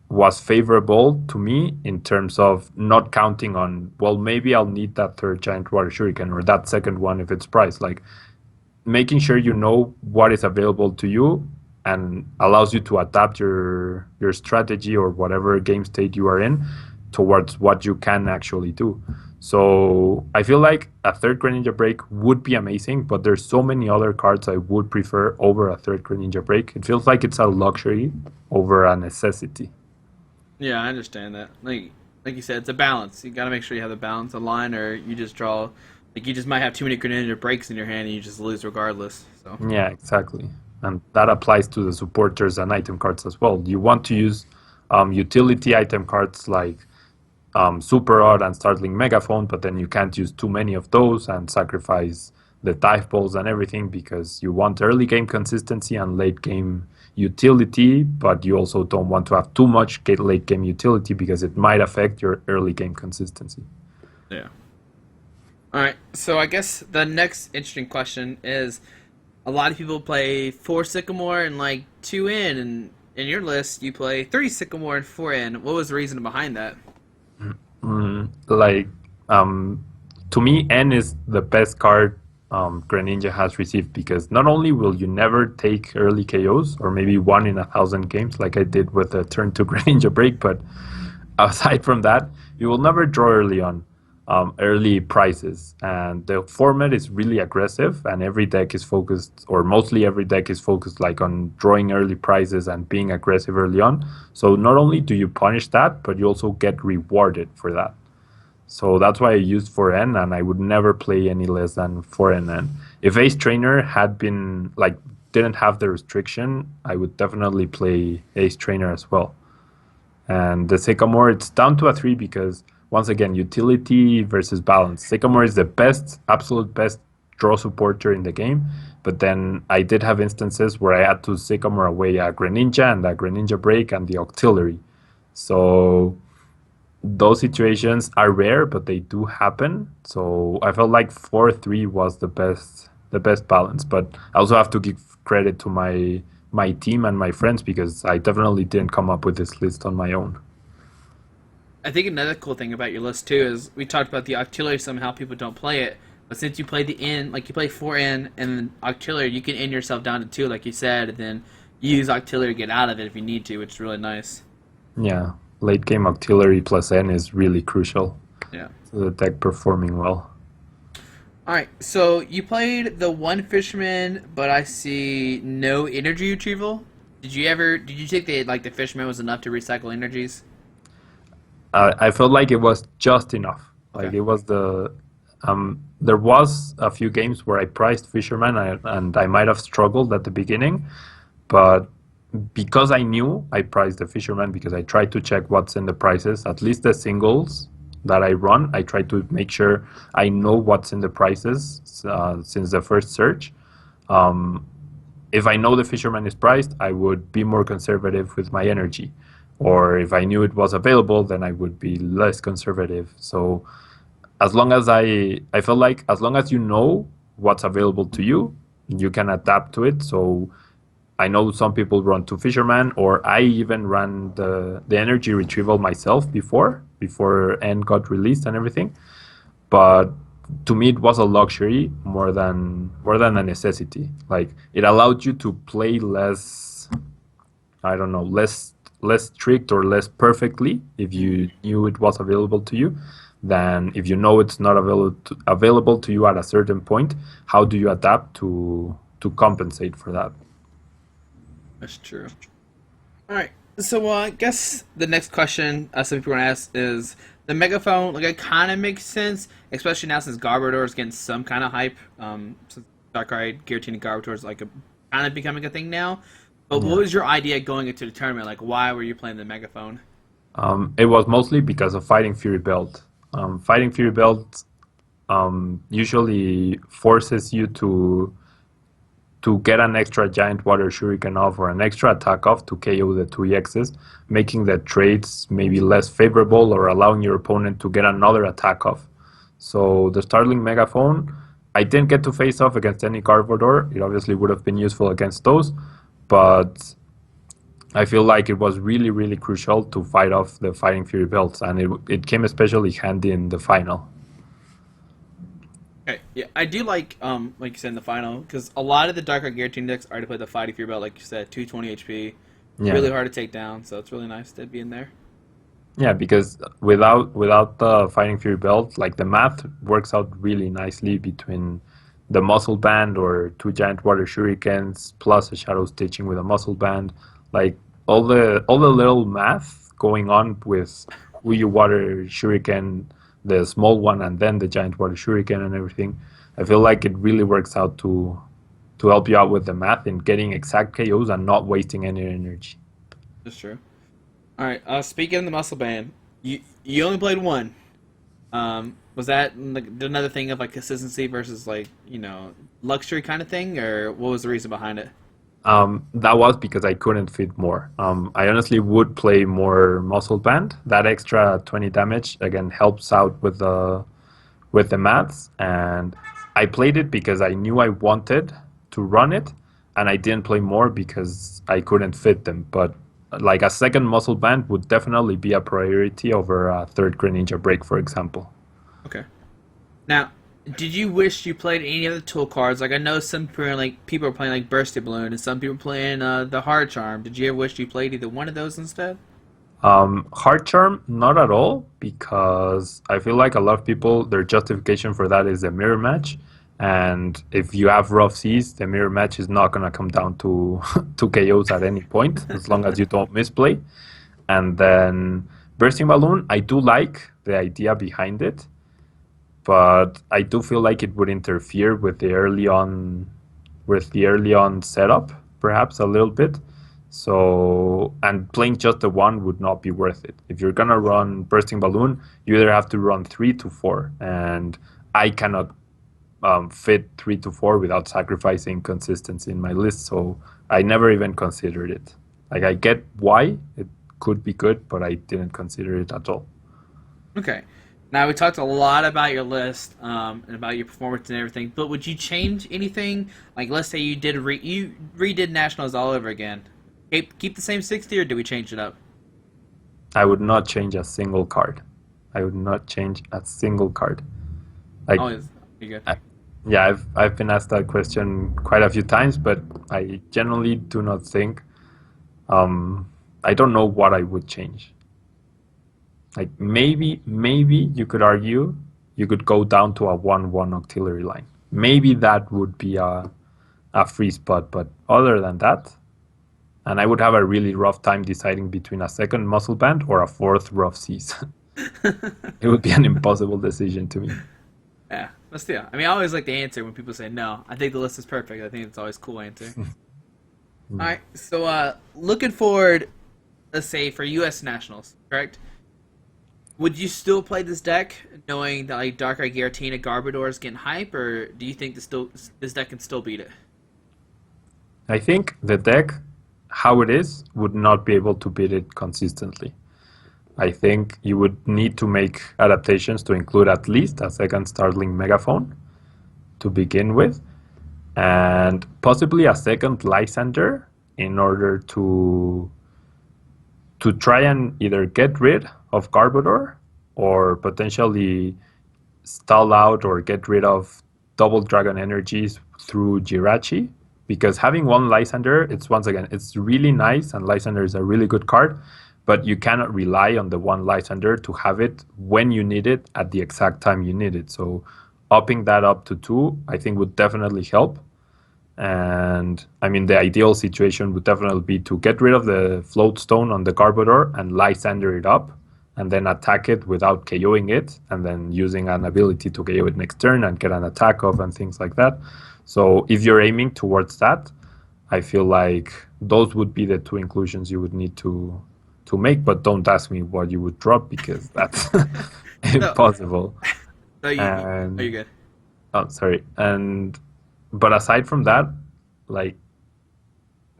was favorable to me in terms of not counting on, well, maybe I'll need that third giant water shuriken or that second one if it's priced. Like, making sure you know what is available to you and allows you to adapt your strategy or whatever game state you are in towards what you can actually do. So I feel like a third Greninja Break would be amazing, but there's so many other cards I would prefer over a third Greninja Break. It feels like it's a luxury over a necessity. Yeah, I understand that. Like you said, it's a balance. You got to make sure you have the balance of line, or you just draw. Like you just might have too many Greninja breaks in your hand, and you just lose regardless. So Yeah, exactly. And that applies to the supporters and item cards as well. You want to use utility item cards like Super Rod and Startling Megaphone, but then you can't use too many of those and sacrifice the dive balls and everything because you want early game consistency and late game utility, but you also don't want to have too much late game utility because it might affect your early game consistency. yeah. All right. So I guess the next interesting question is, a lot of people play 4 Sycamore and like 2 and in your list you play 3 Sycamore and 4 in. What was the reason behind that? Like, to me, N is the best card Greninja has received because not only will you never take early KOs or maybe 1 in 1,000 games like I did with the turn 2 Greninja Break, but aside from that, you will never draw early on early prizes. And the format is really aggressive, and every deck is focused, or mostly every deck is focused like on drawing early prizes and being aggressive early on. So not only do you punish that, but you also get rewarded for that. So that's why I used 4N, and I would never play any less than 4N. And if Ace Trainer had been like didn't have the restriction, I would definitely play Ace Trainer as well. And the Sycamore, it's down to a 3 because once again, utility versus balance. Sycamore is the best, absolute best draw supporter in the game. But then I did have instances where I had to Sycamore away a Greninja and a Greninja Break and the Octillery. So those situations are rare, but they do happen. So I felt like 4-3 was the best balance. But I also have to give credit to my team and my friends because I definitely didn't come up with this list on my own. I think another cool thing about your list too is we talked about the Octillery, somehow people don't play it, but since you play the in, like you play 4 in and then Octillery, you can end yourself down to 2 like you said, and then use Octillery to get out of it if you need to, which is really nice. Yeah, late game Octillery plus N is really crucial Yeah. to the deck performing well. Alright, so you played the one Fisherman, but I see no energy retrieval. Did you think the Fisherman was enough to recycle energies? I felt like it was just enough. Like Okay. it was there was a few games where I priced Fisherman and I might have struggled at the beginning, but because I knew I priced the Fisherman because I tried to check what's in the prices, at least the singles that I run, I try to make sure I know what's in the prices since the first search. If I know the Fisherman is priced, I would be more conservative with my energy. Or if I knew it was available, then I would be less conservative. So as long as I feel like as long as you know what's available to you, you can adapt to it. So I know some people run to Fisherman, or I even ran the energy retrieval myself before N got released and everything. But to me, it was a luxury more than a necessity. Like it allowed you to play less, I don't know, less strict or less perfectly if you knew it was available to you than if you know it's not available to you at a certain point. How do you adapt to compensate for that? That's true. Alright, so I guess the next question some people want to ask is the megaphone. Like, it kind of makes sense, especially now since Garbodor is getting some kind of hype. Since Darkrai guaranteed Garbodor is like kind of becoming a thing now. But what Yeah. was your idea going into the tournament? Like, why were you playing the Megaphone? It was mostly because of Fighting Fury Belt. Fighting Fury Belt usually forces you to get an extra giant water shuriken off or an extra attack off to KO the two EXs, making the trades maybe less favorable or allowing your opponent to get another attack off. So the Startling Megaphone, I didn't get to face off against any Garbodor. It obviously would have been useful against those, but I feel like it was really, really crucial to fight off the Fighting Fury belts, and it came especially handy in the final. Okay, yeah, I do like you said in the final, because a lot of the Dark Gear team decks already play the Fighting Fury Belt, like you said, 220 HP, Yeah. really hard to take down, so it's really nice to be in there. Yeah, because without the Fighting Fury belt, like the math works out really nicely between the muscle band or two giant water shurikens plus a shadow stitching with a muscle band, like all the little math going on with Uyu water shuriken, the small one, and then the giant water shuriken and everything. I feel like it really works out to help you out with the math and getting exact KOs and not wasting any energy. That's true. All right, speaking of the Muscle Band, you only played one. Was that like another thing of like consistency versus like luxury kind of thing, or what was the reason behind it? That was because I couldn't fit more. I honestly would play more muscle band. That extra 20 damage again helps out with the maths, and I played it because I knew I wanted to run it, and I didn't play more because I couldn't fit them. But like a second muscle band would definitely be a priority over a third Greninja break, for example. Okay. Now, did you wish you played any other tool cards? Like I know some people are playing like Bursty Balloon, and some people are playing the Hard Charm. Did you ever wish you played either one of those instead? Hard charm, not at all, because I feel like a lot of people, their justification for that is a mirror match. And if you have rough seas, the mirror match is not gonna come down to to KOs at any point, as long as you don't misplay. And then bursting balloon, I do like the idea behind it, but I do feel like it would interfere with the early on setup, perhaps a little bit. So, and playing just the one would not be worth it. If you're gonna run bursting balloon, you either have to run 3 to 4, and I cannot fit 3 to 4 without sacrificing consistency in my list. So I never even considered it. Like I get why it could be good, but I didn't consider it at all. Okay. Now we talked a lot about your list and about your performance and everything, but would you change anything? Like, let's say you redid nationals all over again. Keep the same 60, or do we change it up? I would not change a single card. I would not change a single card. Like, Always, you good. I, yeah, I've been asked that question quite a few times, but I generally do not think. I don't know what I would change. Like maybe you could argue you could go down to a 1-1 Octillery line. Maybe that would be a free spot, but other than that, and I would have a really rough time deciding between a second muscle band or a fourth rough seas. It would be an impossible decision to me. Yeah, but still, I mean, I always like the answer when people say no. I think the list is perfect. I think it's always a cool answer. All right, so looking forward, let's say for U.S. Nationals, correct? Would you still play this deck, knowing that like Dark Eye Giratina Garbodor is getting hype, or do you think this deck can still beat it? I think the deck, how it is, would not be able to beat it consistently. I think you would need to make adaptations to include at least a second Startling Megaphone to begin with, and possibly a second Lysandre in order to try and either get rid of Garbodor or potentially stall out or get rid of double dragon energies through Jirachi. Because having one Lysandre, it's once again, it's really nice, and Lysandre is a really good card, but you cannot rely on the one Lysandre to have it when you need it at the exact time you need it. So upping that up to 2, I think would definitely help. And I mean, the ideal situation would definitely be to get rid of the float stone on the Garbodor and Lysandre it up, and then attack it without KOing it, and then using an ability to KO it next turn and get an attack off and things like that. So if you're aiming towards that, I feel like those would be the two inclusions you would need to make. But don't ask me what you would drop because that's So, impossible. so are you And good? oh, sorry. And but aside from that, like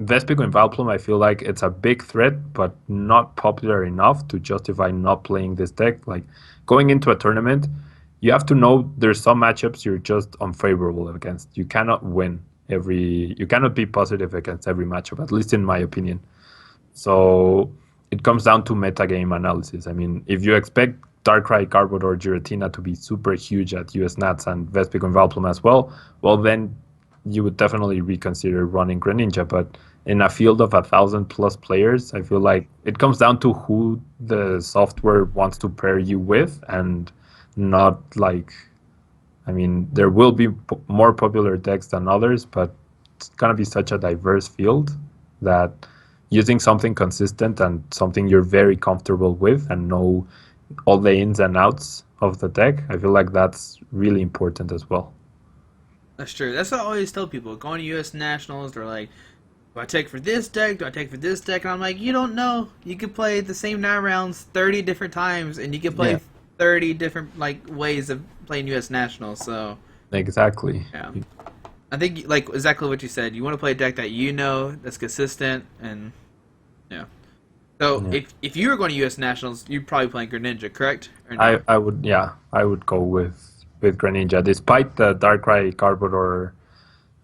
Vespiquen and Valplum, I feel like it's a big threat, but not popular enough to justify not playing this deck. Like going into a tournament, you have to know there's some matchups you're just unfavorable against. You cannot win you cannot be positive against every matchup, at least in my opinion. So it comes down to metagame analysis. I mean, if you expect Darkrai, Carbon, or Giratina to be super huge at US Nats and Vespiquen and Valplum as well then you would definitely reconsider running Greninja. But in a field of 1,000+ players, I feel like it comes down to who the software wants to pair you with, and not like, I mean, there will be more popular decks than others, but it's gonna be such a diverse field that using something consistent and something you're very comfortable with and know all the ins and outs of the deck, I feel like that's really important as well. That's true. That's what I always tell people. Going to U.S. Nationals, they're like, do I take for this deck? Do I take for this deck? And I'm like, you don't know. You could play the same 9 rounds 30 different times, and you can play Yeah, 30 different like ways of playing U.S. Nationals. So exactly. yeah, I think like exactly what you said. You want to play a deck that you know that's consistent, and yeah. So Yeah. if you were going to U.S. Nationals, you'd probably play Greninja, correct? Or no? I would go with Greninja, despite the Darkrai Garbodor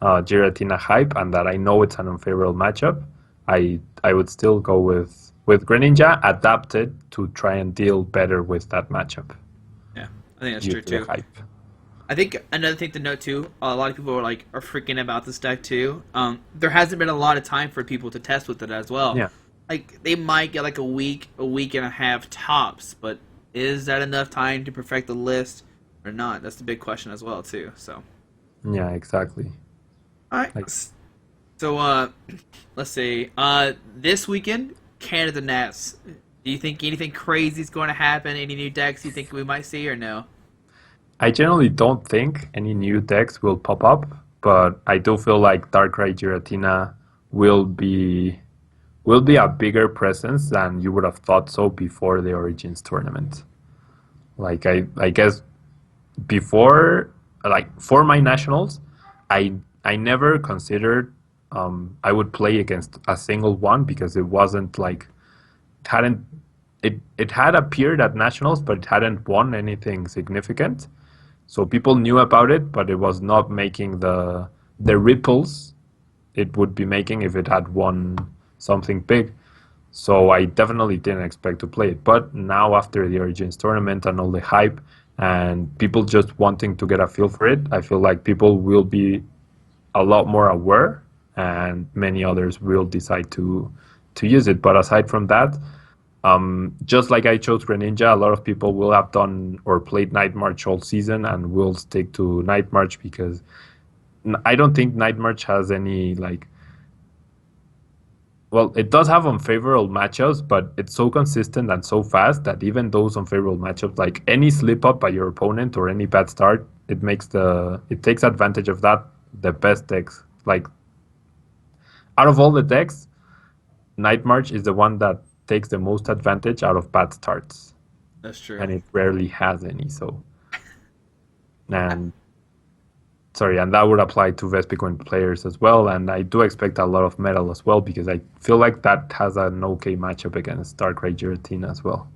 Giratina hype, and that I know it's an unfavorable matchup. I would still go with Greninja adapted to try and deal better with that matchup Yeah, I think that's due true to the too. hype. I think another thing to note too, a lot of people are freaking about this deck too. There hasn't been a lot of time for people to test with it as well. Yeah, Like they might get like a week and a half tops, but is that enough time to perfect the list or not? That's the big question as well too. So, yeah, exactly. all right. Like So, let's see. This weekend, Canada Nats. Do you think anything crazy is going to happen? Any new decks you think we might see or no? I generally don't think any new decks will pop up, but I do feel like Darkrai Giratina will be will be a bigger presence than you would have thought so before the Origins tournament. Like I guess before, like for my nationals, I never considered I would play against a single one because it wasn't like hadn't it had appeared at nationals, but it hadn't won anything significant. So people knew about it, but it was not making the ripples it would be making if it had won something big. So I definitely didn't expect to play it. But now after the Origins tournament and all the hype and people just wanting to get a feel for it, I feel like people will be a lot more aware and many others will decide to use it. But aside from that, just like I chose Greninja, a lot of people will have done or played Night March all season and will stick to Night March because I don't think Night March has any like. Well, it does have unfavorable matchups, but it's so consistent and so fast that even those unfavorable matchups, like any slip up by your opponent or any bad start, it takes advantage of that. The best decks, like out of all the decks, Night March is the one that takes the most advantage out of bad starts, That's true. and it rarely has any. So, and sorry, and that would apply to Vespiquen players as well. And I do expect a lot of metal as well because I feel like that has an okay matchup against Darkrai Giratina as well.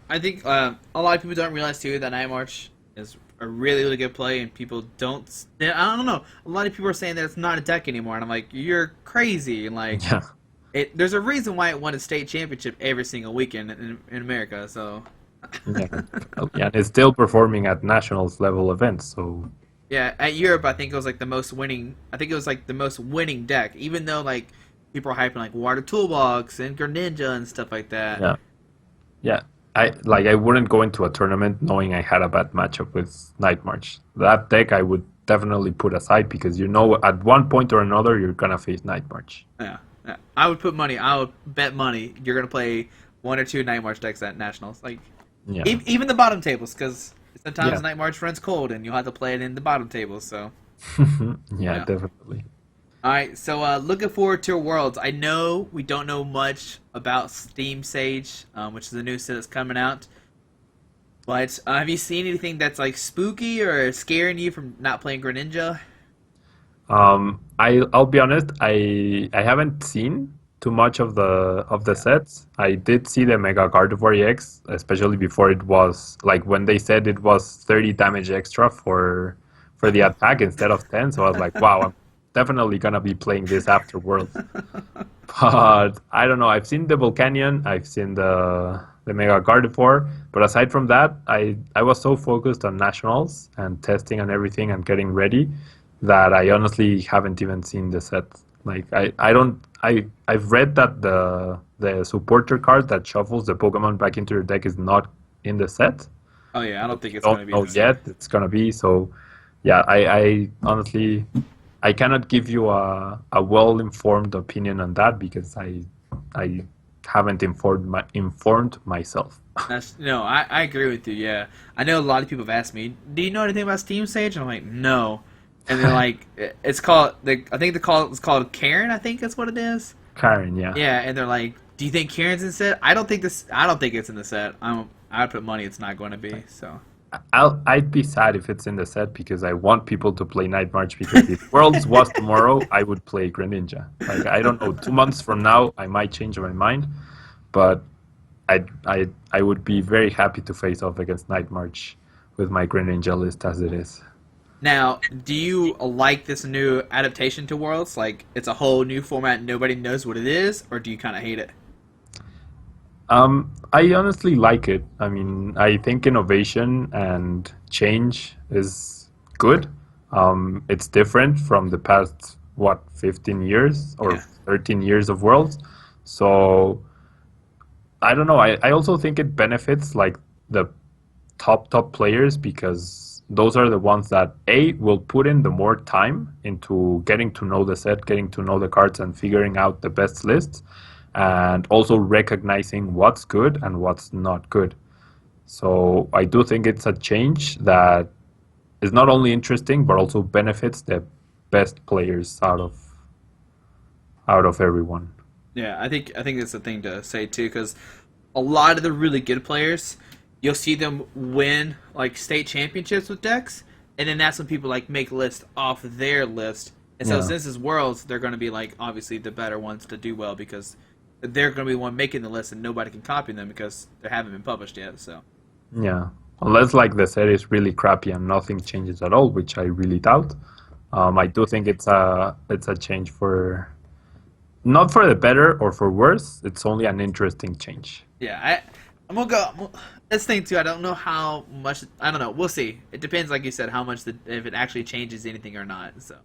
I think a lot of people don't realize too that Night March is a really really good play, and people don't. I don't know. A lot of people are saying that it's not a deck anymore, and I'm like, you're crazy. And like, Yeah, there's a reason why it won a state championship every single weekend in America. So, yeah, definitely. And it's still performing at nationals level events. So yeah, at Europe, I think it was like the most winning. I think it was like the most winning deck, even though like people are hyping like Water Toolbox and Greninja and stuff like that. yeah, yeah. I wouldn't go into a tournament knowing I had a bad matchup with Night March. That deck I would definitely put aside because you know at one point or another you're gonna face Night March. Yeah, yeah. I would put money. I would bet money you're gonna play one or two Night March decks at nationals. Like Yeah, even the bottom tables, because sometimes yeah, Night March runs cold and you'll have to play it in the bottom tables. So yeah, yeah. definitely. All right, so looking forward to Worlds. I know we don't know much about Steam Sage, which is a new set that's coming out. But have you seen anything that's like spooky or scaring you from not playing Greninja? I'll be honest, I haven't seen too much of the Yeah. sets. I did see the Mega Gardevoir EX, especially before it was like when they said it was 30 damage extra for the attack instead of 10. So I was like, wow, I'm definitely gonna be playing this after Worlds. But I don't know. I've seen the Volcanion, I've seen the Mega Gardevoir, but aside from that, I was so focused on nationals and testing and everything and getting ready that I honestly haven't even seen the set. Like I don't I've read that the supporter card that shuffles the Pokemon back into your deck is not in the set. Oh yeah, I don't think it's going to Don't be know the same. yet. It's gonna be so. Yeah, I honestly I cannot give you a well informed opinion on that because I haven't informed myself. No, I agree with you. Yeah, I know a lot of people have asked me, "Do you know anything about Steam Sage?" And I'm like, "No," and they're like, "It's called I think it's called Karen. I think that's what it is." Karen, yeah. Yeah, and they're like, "Do you think Karen's in the set?" I don't think this. I don't think it's in the set. I'd put money it's not going to be. So I'd be sad if it's in the set because I want people to play Night March because if Worlds was tomorrow, I would play Greninja. Like I don't know, 2 months from now I might change my mind, but I would be very happy to face off against Night March with my Greninja list as it is. now, do you like this new adaptation to Worlds? Like, it's a whole new format. Nobody knows what it is, or do you kind of hate it? I honestly like it. I mean, I think innovation and change is good. It's different from the past, what, 15 years or Yeah. 13 years of Worlds. So I don't know. I also think it benefits like the top players because those are the ones that A will put in the more time into getting to know the set, getting to know the cards and figuring out the best lists and also recognizing what's good and what's not good. So I do think it's a change that is not only interesting but also benefits the best players out of everyone. Yeah, I think that's the thing to say too, because a lot of the really good players, you'll see them win like state championships with decks, and then that's when people like make lists off their list. And so Yeah. since it's Worlds, they're going to be like obviously the better ones to do well because they're going to be the one making the list, and nobody can copy them because they haven't been published yet. So Yeah. Unless like the set is really crappy and nothing changes at all, which I really doubt. I do think it's a change for not for the better or for worse. It's only an interesting change. yeah, I'm gonna go. This thing too. I don't know how much. I don't know. We'll see. It depends, like you said, how much if it actually changes anything or not. So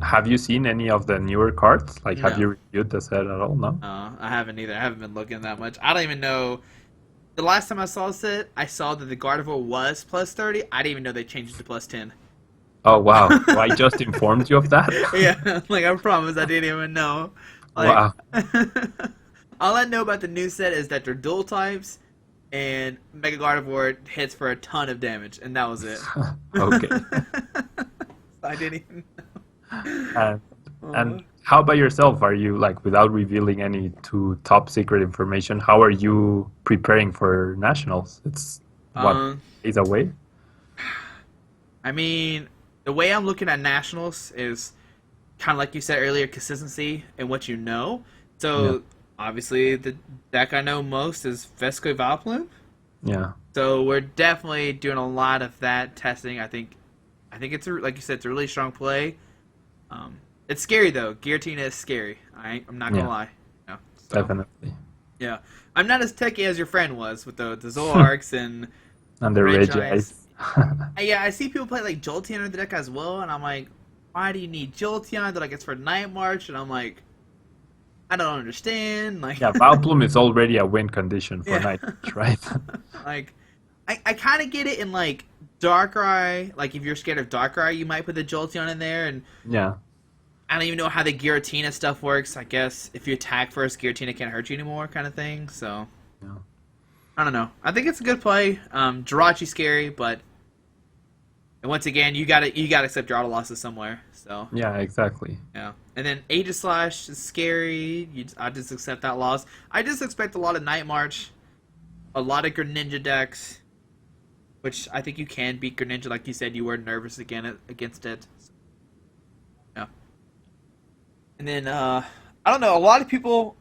Have you seen any of the newer cards? Like, have no, you reviewed the set at all? No. I haven't either. I haven't been looking that much. I don't even know. The last time I saw it, I saw that the Gardevoir was plus 30. I didn't even know they changed it to plus 10. Oh wow! So I just informed you of that. Yeah, like I promise, I didn't even know. Like, Wow. all I know about the new set is that they're dual types, and Mega Gardevoir hits for a ton of damage, and that was it. Okay. I didn't even And know. and how about yourself? Are you like without revealing any too top secret information? How are you preparing for nationals? It's what Um, days away? I mean, the way I'm looking at nationals is kind of like you said earlier, consistency and what you know. Yeah. So obviously, the deck I know most is Vesco Valplume. Yeah. So we're definitely doing a lot of that testing. I think it's like you said, it's a really strong play. It's scary though. Giratina is scary. I'm not gonna Yeah. lie. So Definitely. yeah, I'm not as techy as your friend was with the Zoroarks and And the Regice. Regice. Yeah, I see people play like Jolteon under the deck as well, and I'm like, why do you need Jolteon? They're like, it's for Night March, and I'm like, I don't understand. Like, Yeah, Valplum is already a win condition for yeah, Night, right? like, I kind of get it in like Darkrai. Like, if you're scared of Darkrai, you might put the Jolteon in there, and Yeah. I don't even know how the Giratina stuff works. I guess if you attack first, Giratina can't hurt you anymore, kind of thing. So Yeah. I don't know. I think it's a good play. Jirachi's scary, but And once again, you gotta accept your auto losses somewhere. So Yeah, exactly. yeah. And then Aegislash is scary. I just accept that loss. I just expect a lot of Night March, a lot of Greninja decks, which I think you can beat Greninja. Like you said, you were nervous against it. So, yeah. And then I don't know. A lot of people,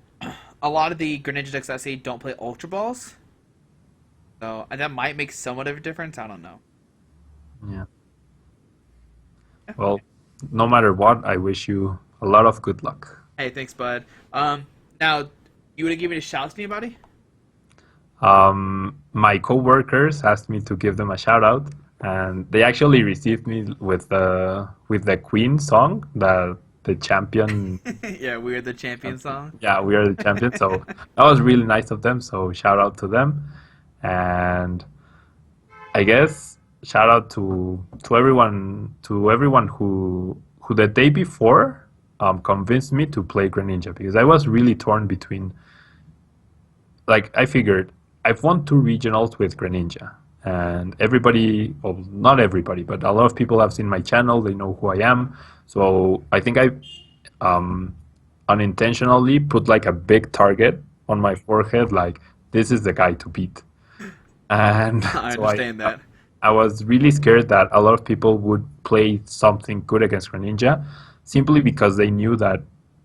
a lot of the Greninja decks I see don't play Ultra Balls. So that might make somewhat of a difference. I don't know. Yeah. Well, no matter what, I wish you a lot of good luck. Hey, thanks, bud. Now, you want to give me a shout to anybody? My coworkers asked me to give them a shout out, and they actually received me with the Queen song, the champion. Yeah, we're the champion song. Yeah, we are the champion. So that was really nice of them. So shout out to them, and I guess shout out to everyone who the day before convinced me to play Greninja, because I was really torn between, like, I figured I've won two regionals with Greninja, and everybody, well, not everybody, but a lot of people have seen my channel. They know who I am. So I think I unintentionally put like a big target on my forehead, like this is the guy to beat. And I so understand that. I was really scared that a lot of people would play something good against Greninja, simply because they knew that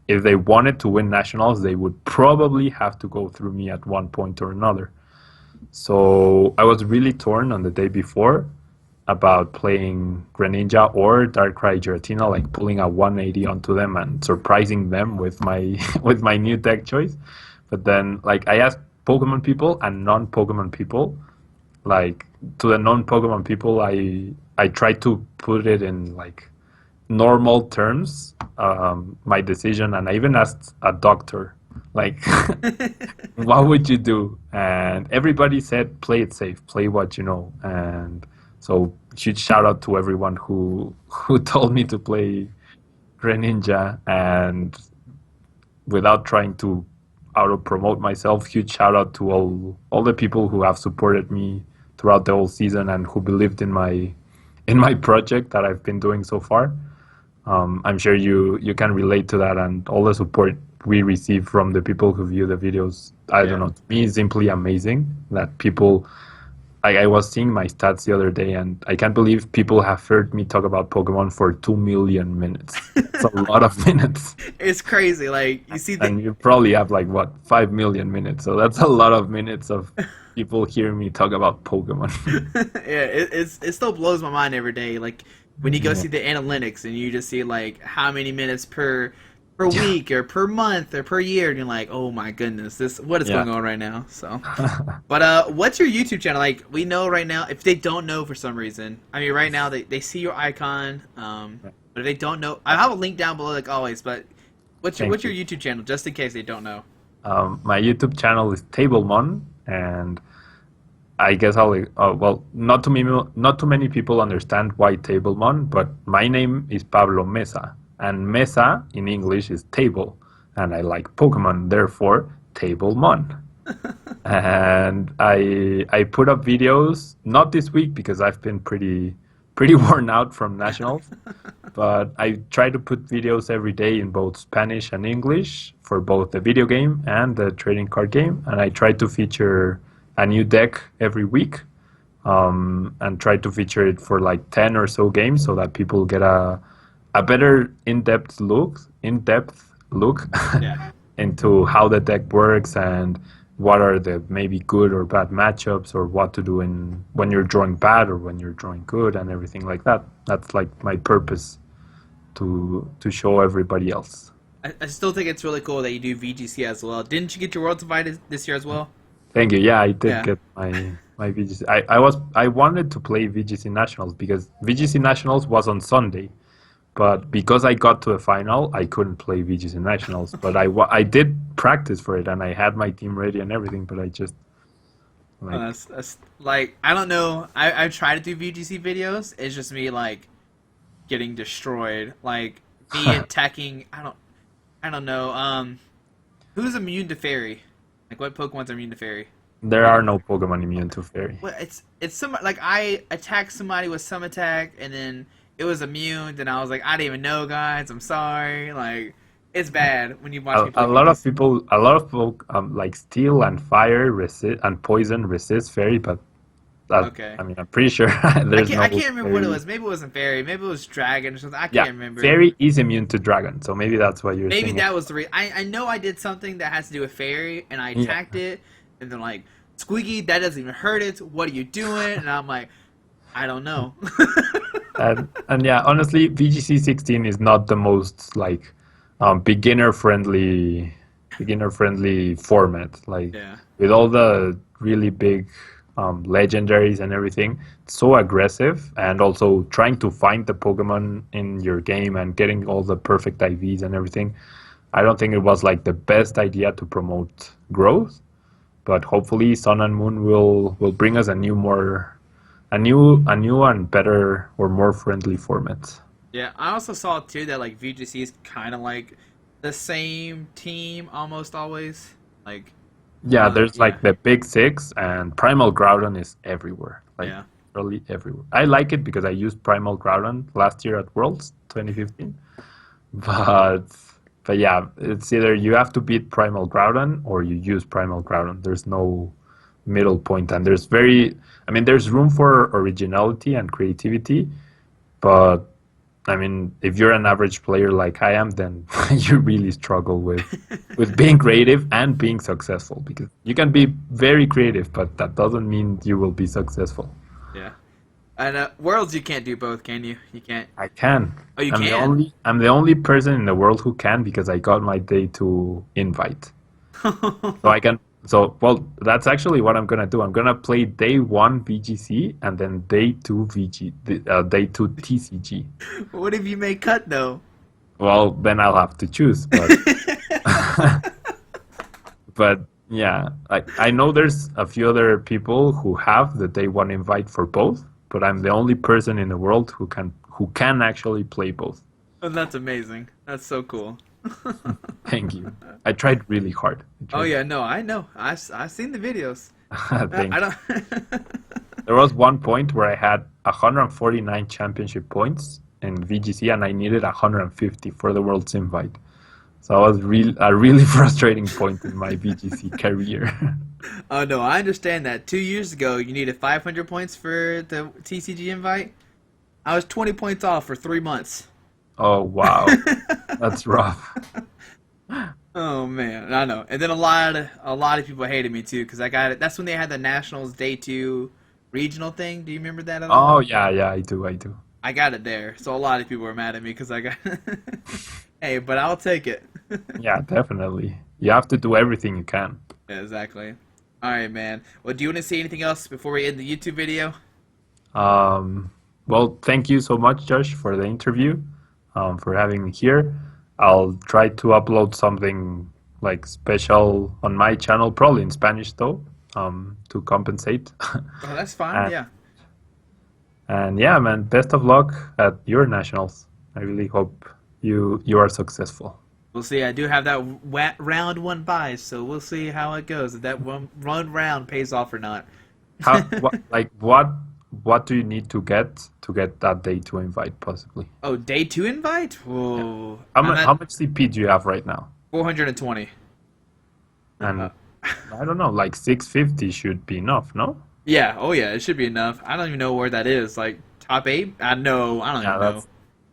if they wanted to win nationals, they would probably have to go through me at one point or another. So I was really torn on the day before about playing Greninja or Darkrai Giratina, like pulling a 180 onto them and surprising them with my with my new deck choice. But then, like, I asked Pokemon people and non-Pokemon people, like, to the non-Pokemon people, I tried to put it in like normal terms, my decision, and I even asked a doctor, like, what would you do? And everybody said, play it safe, play what you know. And so huge shout out to everyone who told me to play Greninja, and without trying to auto promote myself, huge shout out to all the people who have supported me throughout the whole season and who believed in my project that I've been doing so far. I'm sure you can relate to that, and all the support we receive from the people who view the videos. I don't know, to me it's simply amazing that people. I was seeing my stats the other day, and I can't believe people have heard me talk about Pokemon for 2 million minutes. It's a lot of minutes. It's crazy. Like you see And you probably have like what, 5 million minutes. So that's a lot of minutes of people hearing me talk about Pokemon. yeah, it still blows my mind every day. Like when you go Yeah. see the analytics and you just see like how many minutes per week or per month or per year, and you're like, oh my goodness, what is Yeah. going on right now? So, but what's your YouTube channel? Like we know right now, if they don't know for some reason, I mean, right now they see your icon, but if they don't know, I have a link down below like always. But what's Thank your you. YouTube channel, just in case they don't know? My YouTube channel is Tablemon, and I guess well, not too many people understand why Tablemon, but my name is Pablo Mesa, and Mesa in English is table, and I like Pokemon, therefore Tablemon. And I put up videos, not this week because I've been pretty worn out from nationals, but I try to put videos every day in both Spanish and English for both the video game and the trading card game, and I try to feature a new deck every week, and try to feature it for like 10 or so games so that people get a better in depth look Yeah. into how the deck works and what are the maybe good or bad matchups, or what to do in when you're drawing bad or when you're drawing good, and everything like that. That's like my purpose, to show everybody else. I still think it's really cool that you do VGC as well. Didn't you get your World Divide this year as well? Thank you. Yeah, I did Yeah. get my VGC. I wanted to play VGC Nationals because VGC Nationals was on Sunday, but because I got to a final, I couldn't play VGC Nationals. But I did practice for it, and I had my team ready and everything. But I just like That's like I don't know. I try to do VGC videos. It's just me like getting destroyed. Like me attacking. I don't know. Who's immune to fairy? Like what Pokemon's immune to fairy? There are no Pokemon immune to Fairy. Well, it's some like I attacked somebody with some attack and then it was immune. And I was like, I didn't even know, guys. I'm sorry. Like it's bad when you watch me play A lot of games. people, like Steel and Fire resist and Poison resist Fairy, but Okay. I mean, I'm pretty sure there's no I can't remember what it Fairy. was. Maybe it wasn't fairy. Maybe it was dragon or something. I Yeah, can't remember. Fairy is immune to Dragon, so maybe that's why you're Maybe thinking. that was the reason. I know I did something that has to do with fairy, and I Yeah, attacked it, and they're like, Squeaky, that doesn't even hurt it. What are you doing? And I'm like, I don't know. and yeah, honestly, VGC 16 is not the most like beginner friendly format. Like Yeah. with all the really big legendaries and everything, it's so aggressive, and also trying to find the Pokemon in your game and getting all the perfect IVs and everything. I don't think it was like the best idea to promote growth, but hopefully Sun and Moon will bring us a new and better or more friendly format. Yeah, I also saw too that like VGC is kind of like the same team almost always. Like, Yeah, there's yeah, like the big six, and Primal Groudon is everywhere, like yeah. really everywhere. I like it because I used Primal Groudon last year at Worlds 2015, but but yeah, it's either you have to beat Primal Groudon or you use Primal Groudon. There's no middle point, and I mean, there's room for originality and creativity, but I mean, if you're an average player like I am, then you really struggle with being creative and being successful, because you can be very creative, but that doesn't mean you will be successful. Yeah. And worlds, you can't do both, can you? You can't. I can. Oh, you can. I'm the only person in the world who can, because I got my day two invite. So I can. So well, that's actually what I'm gonna do. I'm gonna play day one VGC and then day two TCG. What if you make cut though? Well, then I'll have to choose. But but yeah, I know there's a few other people who have the day one invite for both, but I'm the only person in the world who can actually play both. Oh, that's amazing. That's so cool. Thank you. I tried really hard. Oh yeah, no, I know. I've seen the videos. I Thank you. don't. There was one point where I had 149 championship points in VGC, and I needed 150 for the World's invite. So it was a really frustrating point in my VGC career. Oh no, I understand that. 2 years ago, you needed 500 points for the TCG invite. I was 20 points off for 3 months. Oh wow, that's rough. Oh man, I know. And then a lot of people hated me too because I got it. That's when they had the Nationals Day 2 regional thing. Do you remember that at all? Oh yeah, I do. I got it there, so a lot of people were mad at me because I got. Hey, but I'll take it. Yeah, definitely. You have to do everything you can. Yeah, exactly. All right, man. Well, do you want to see anything else before we end the YouTube video? Well, thank you so much, Josh, for the interview, for having me here. I'll try to upload something like special on my channel, probably in Spanish though, to compensate. Oh, that's fine. and, Yeah. and yeah, man, best of luck at your nationals. I really hope you are successful. We'll see. I do have that round one buy, so we'll see how it goes. If that one round pays off or not. How what do you need to get that day to invite possibly? Oh, day 2 invite? Yeah. Whoa. How I'm much at how much CP do you have right now? 420. And I don't know, like 650 should be enough, no? Yeah. Oh, yeah. It should be enough. I don't even know where that is. Like top 8? I know. I don't Yeah, even know. that's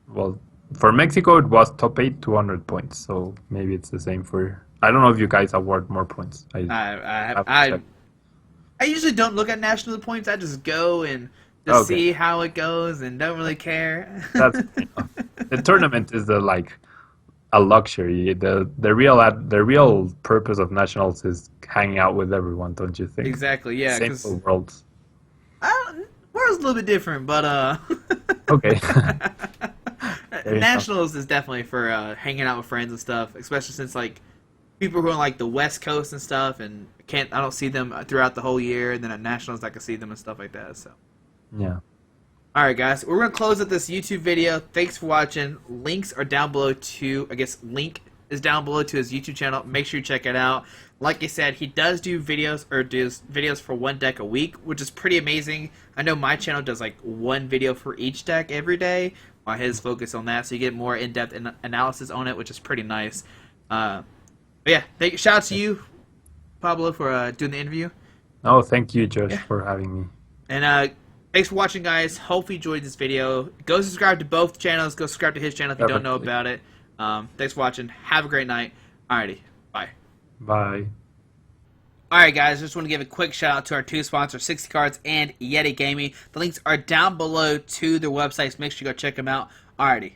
well, for Mexico it was top 8 200 points, so maybe it's the same for. I don't know if you guys award more points. I I have to I check. I usually don't look at national points. I just go and just Okay, see how it goes and don't really care. that's fair enough. The tournament is like a luxury. The real purpose of nationals is hanging out with everyone, don't you think? Exactly. Yeah. Same for Because worlds. world's a little bit different, but Okay. Fair enough. nationals is definitely for hanging out with friends and stuff, especially since like people who are on like the West Coast and stuff, and I don't see them throughout the whole year, and then at nationals I can see them and stuff like that. So, Yeah. all right, guys, we're gonna close up this YouTube video. Thanks for watching. Links are down below to, I guess, link is down below to his YouTube channel. Make sure you check it out. Like I said, he does do videos for one deck a week, which is pretty amazing. I know my channel does like one video for each deck every day, while his focus on that, so you get more in-depth analysis on it, which is pretty nice. But yeah, shout out to you, Pablo, for doing the interview. Oh, thank you, Josh, for having me. And thanks for watching, guys. Hope you enjoyed this video. Go subscribe to both channels. Go subscribe to his channel if you don't know about it. Thanks for watching. Have a great night. Alrighty, bye. Bye. Alright, guys, just want to give a quick shout out to our two sponsors, 60 Cards and Yeti Gaming. The links are down below to their websites. Make sure you go check them out. Alrighty.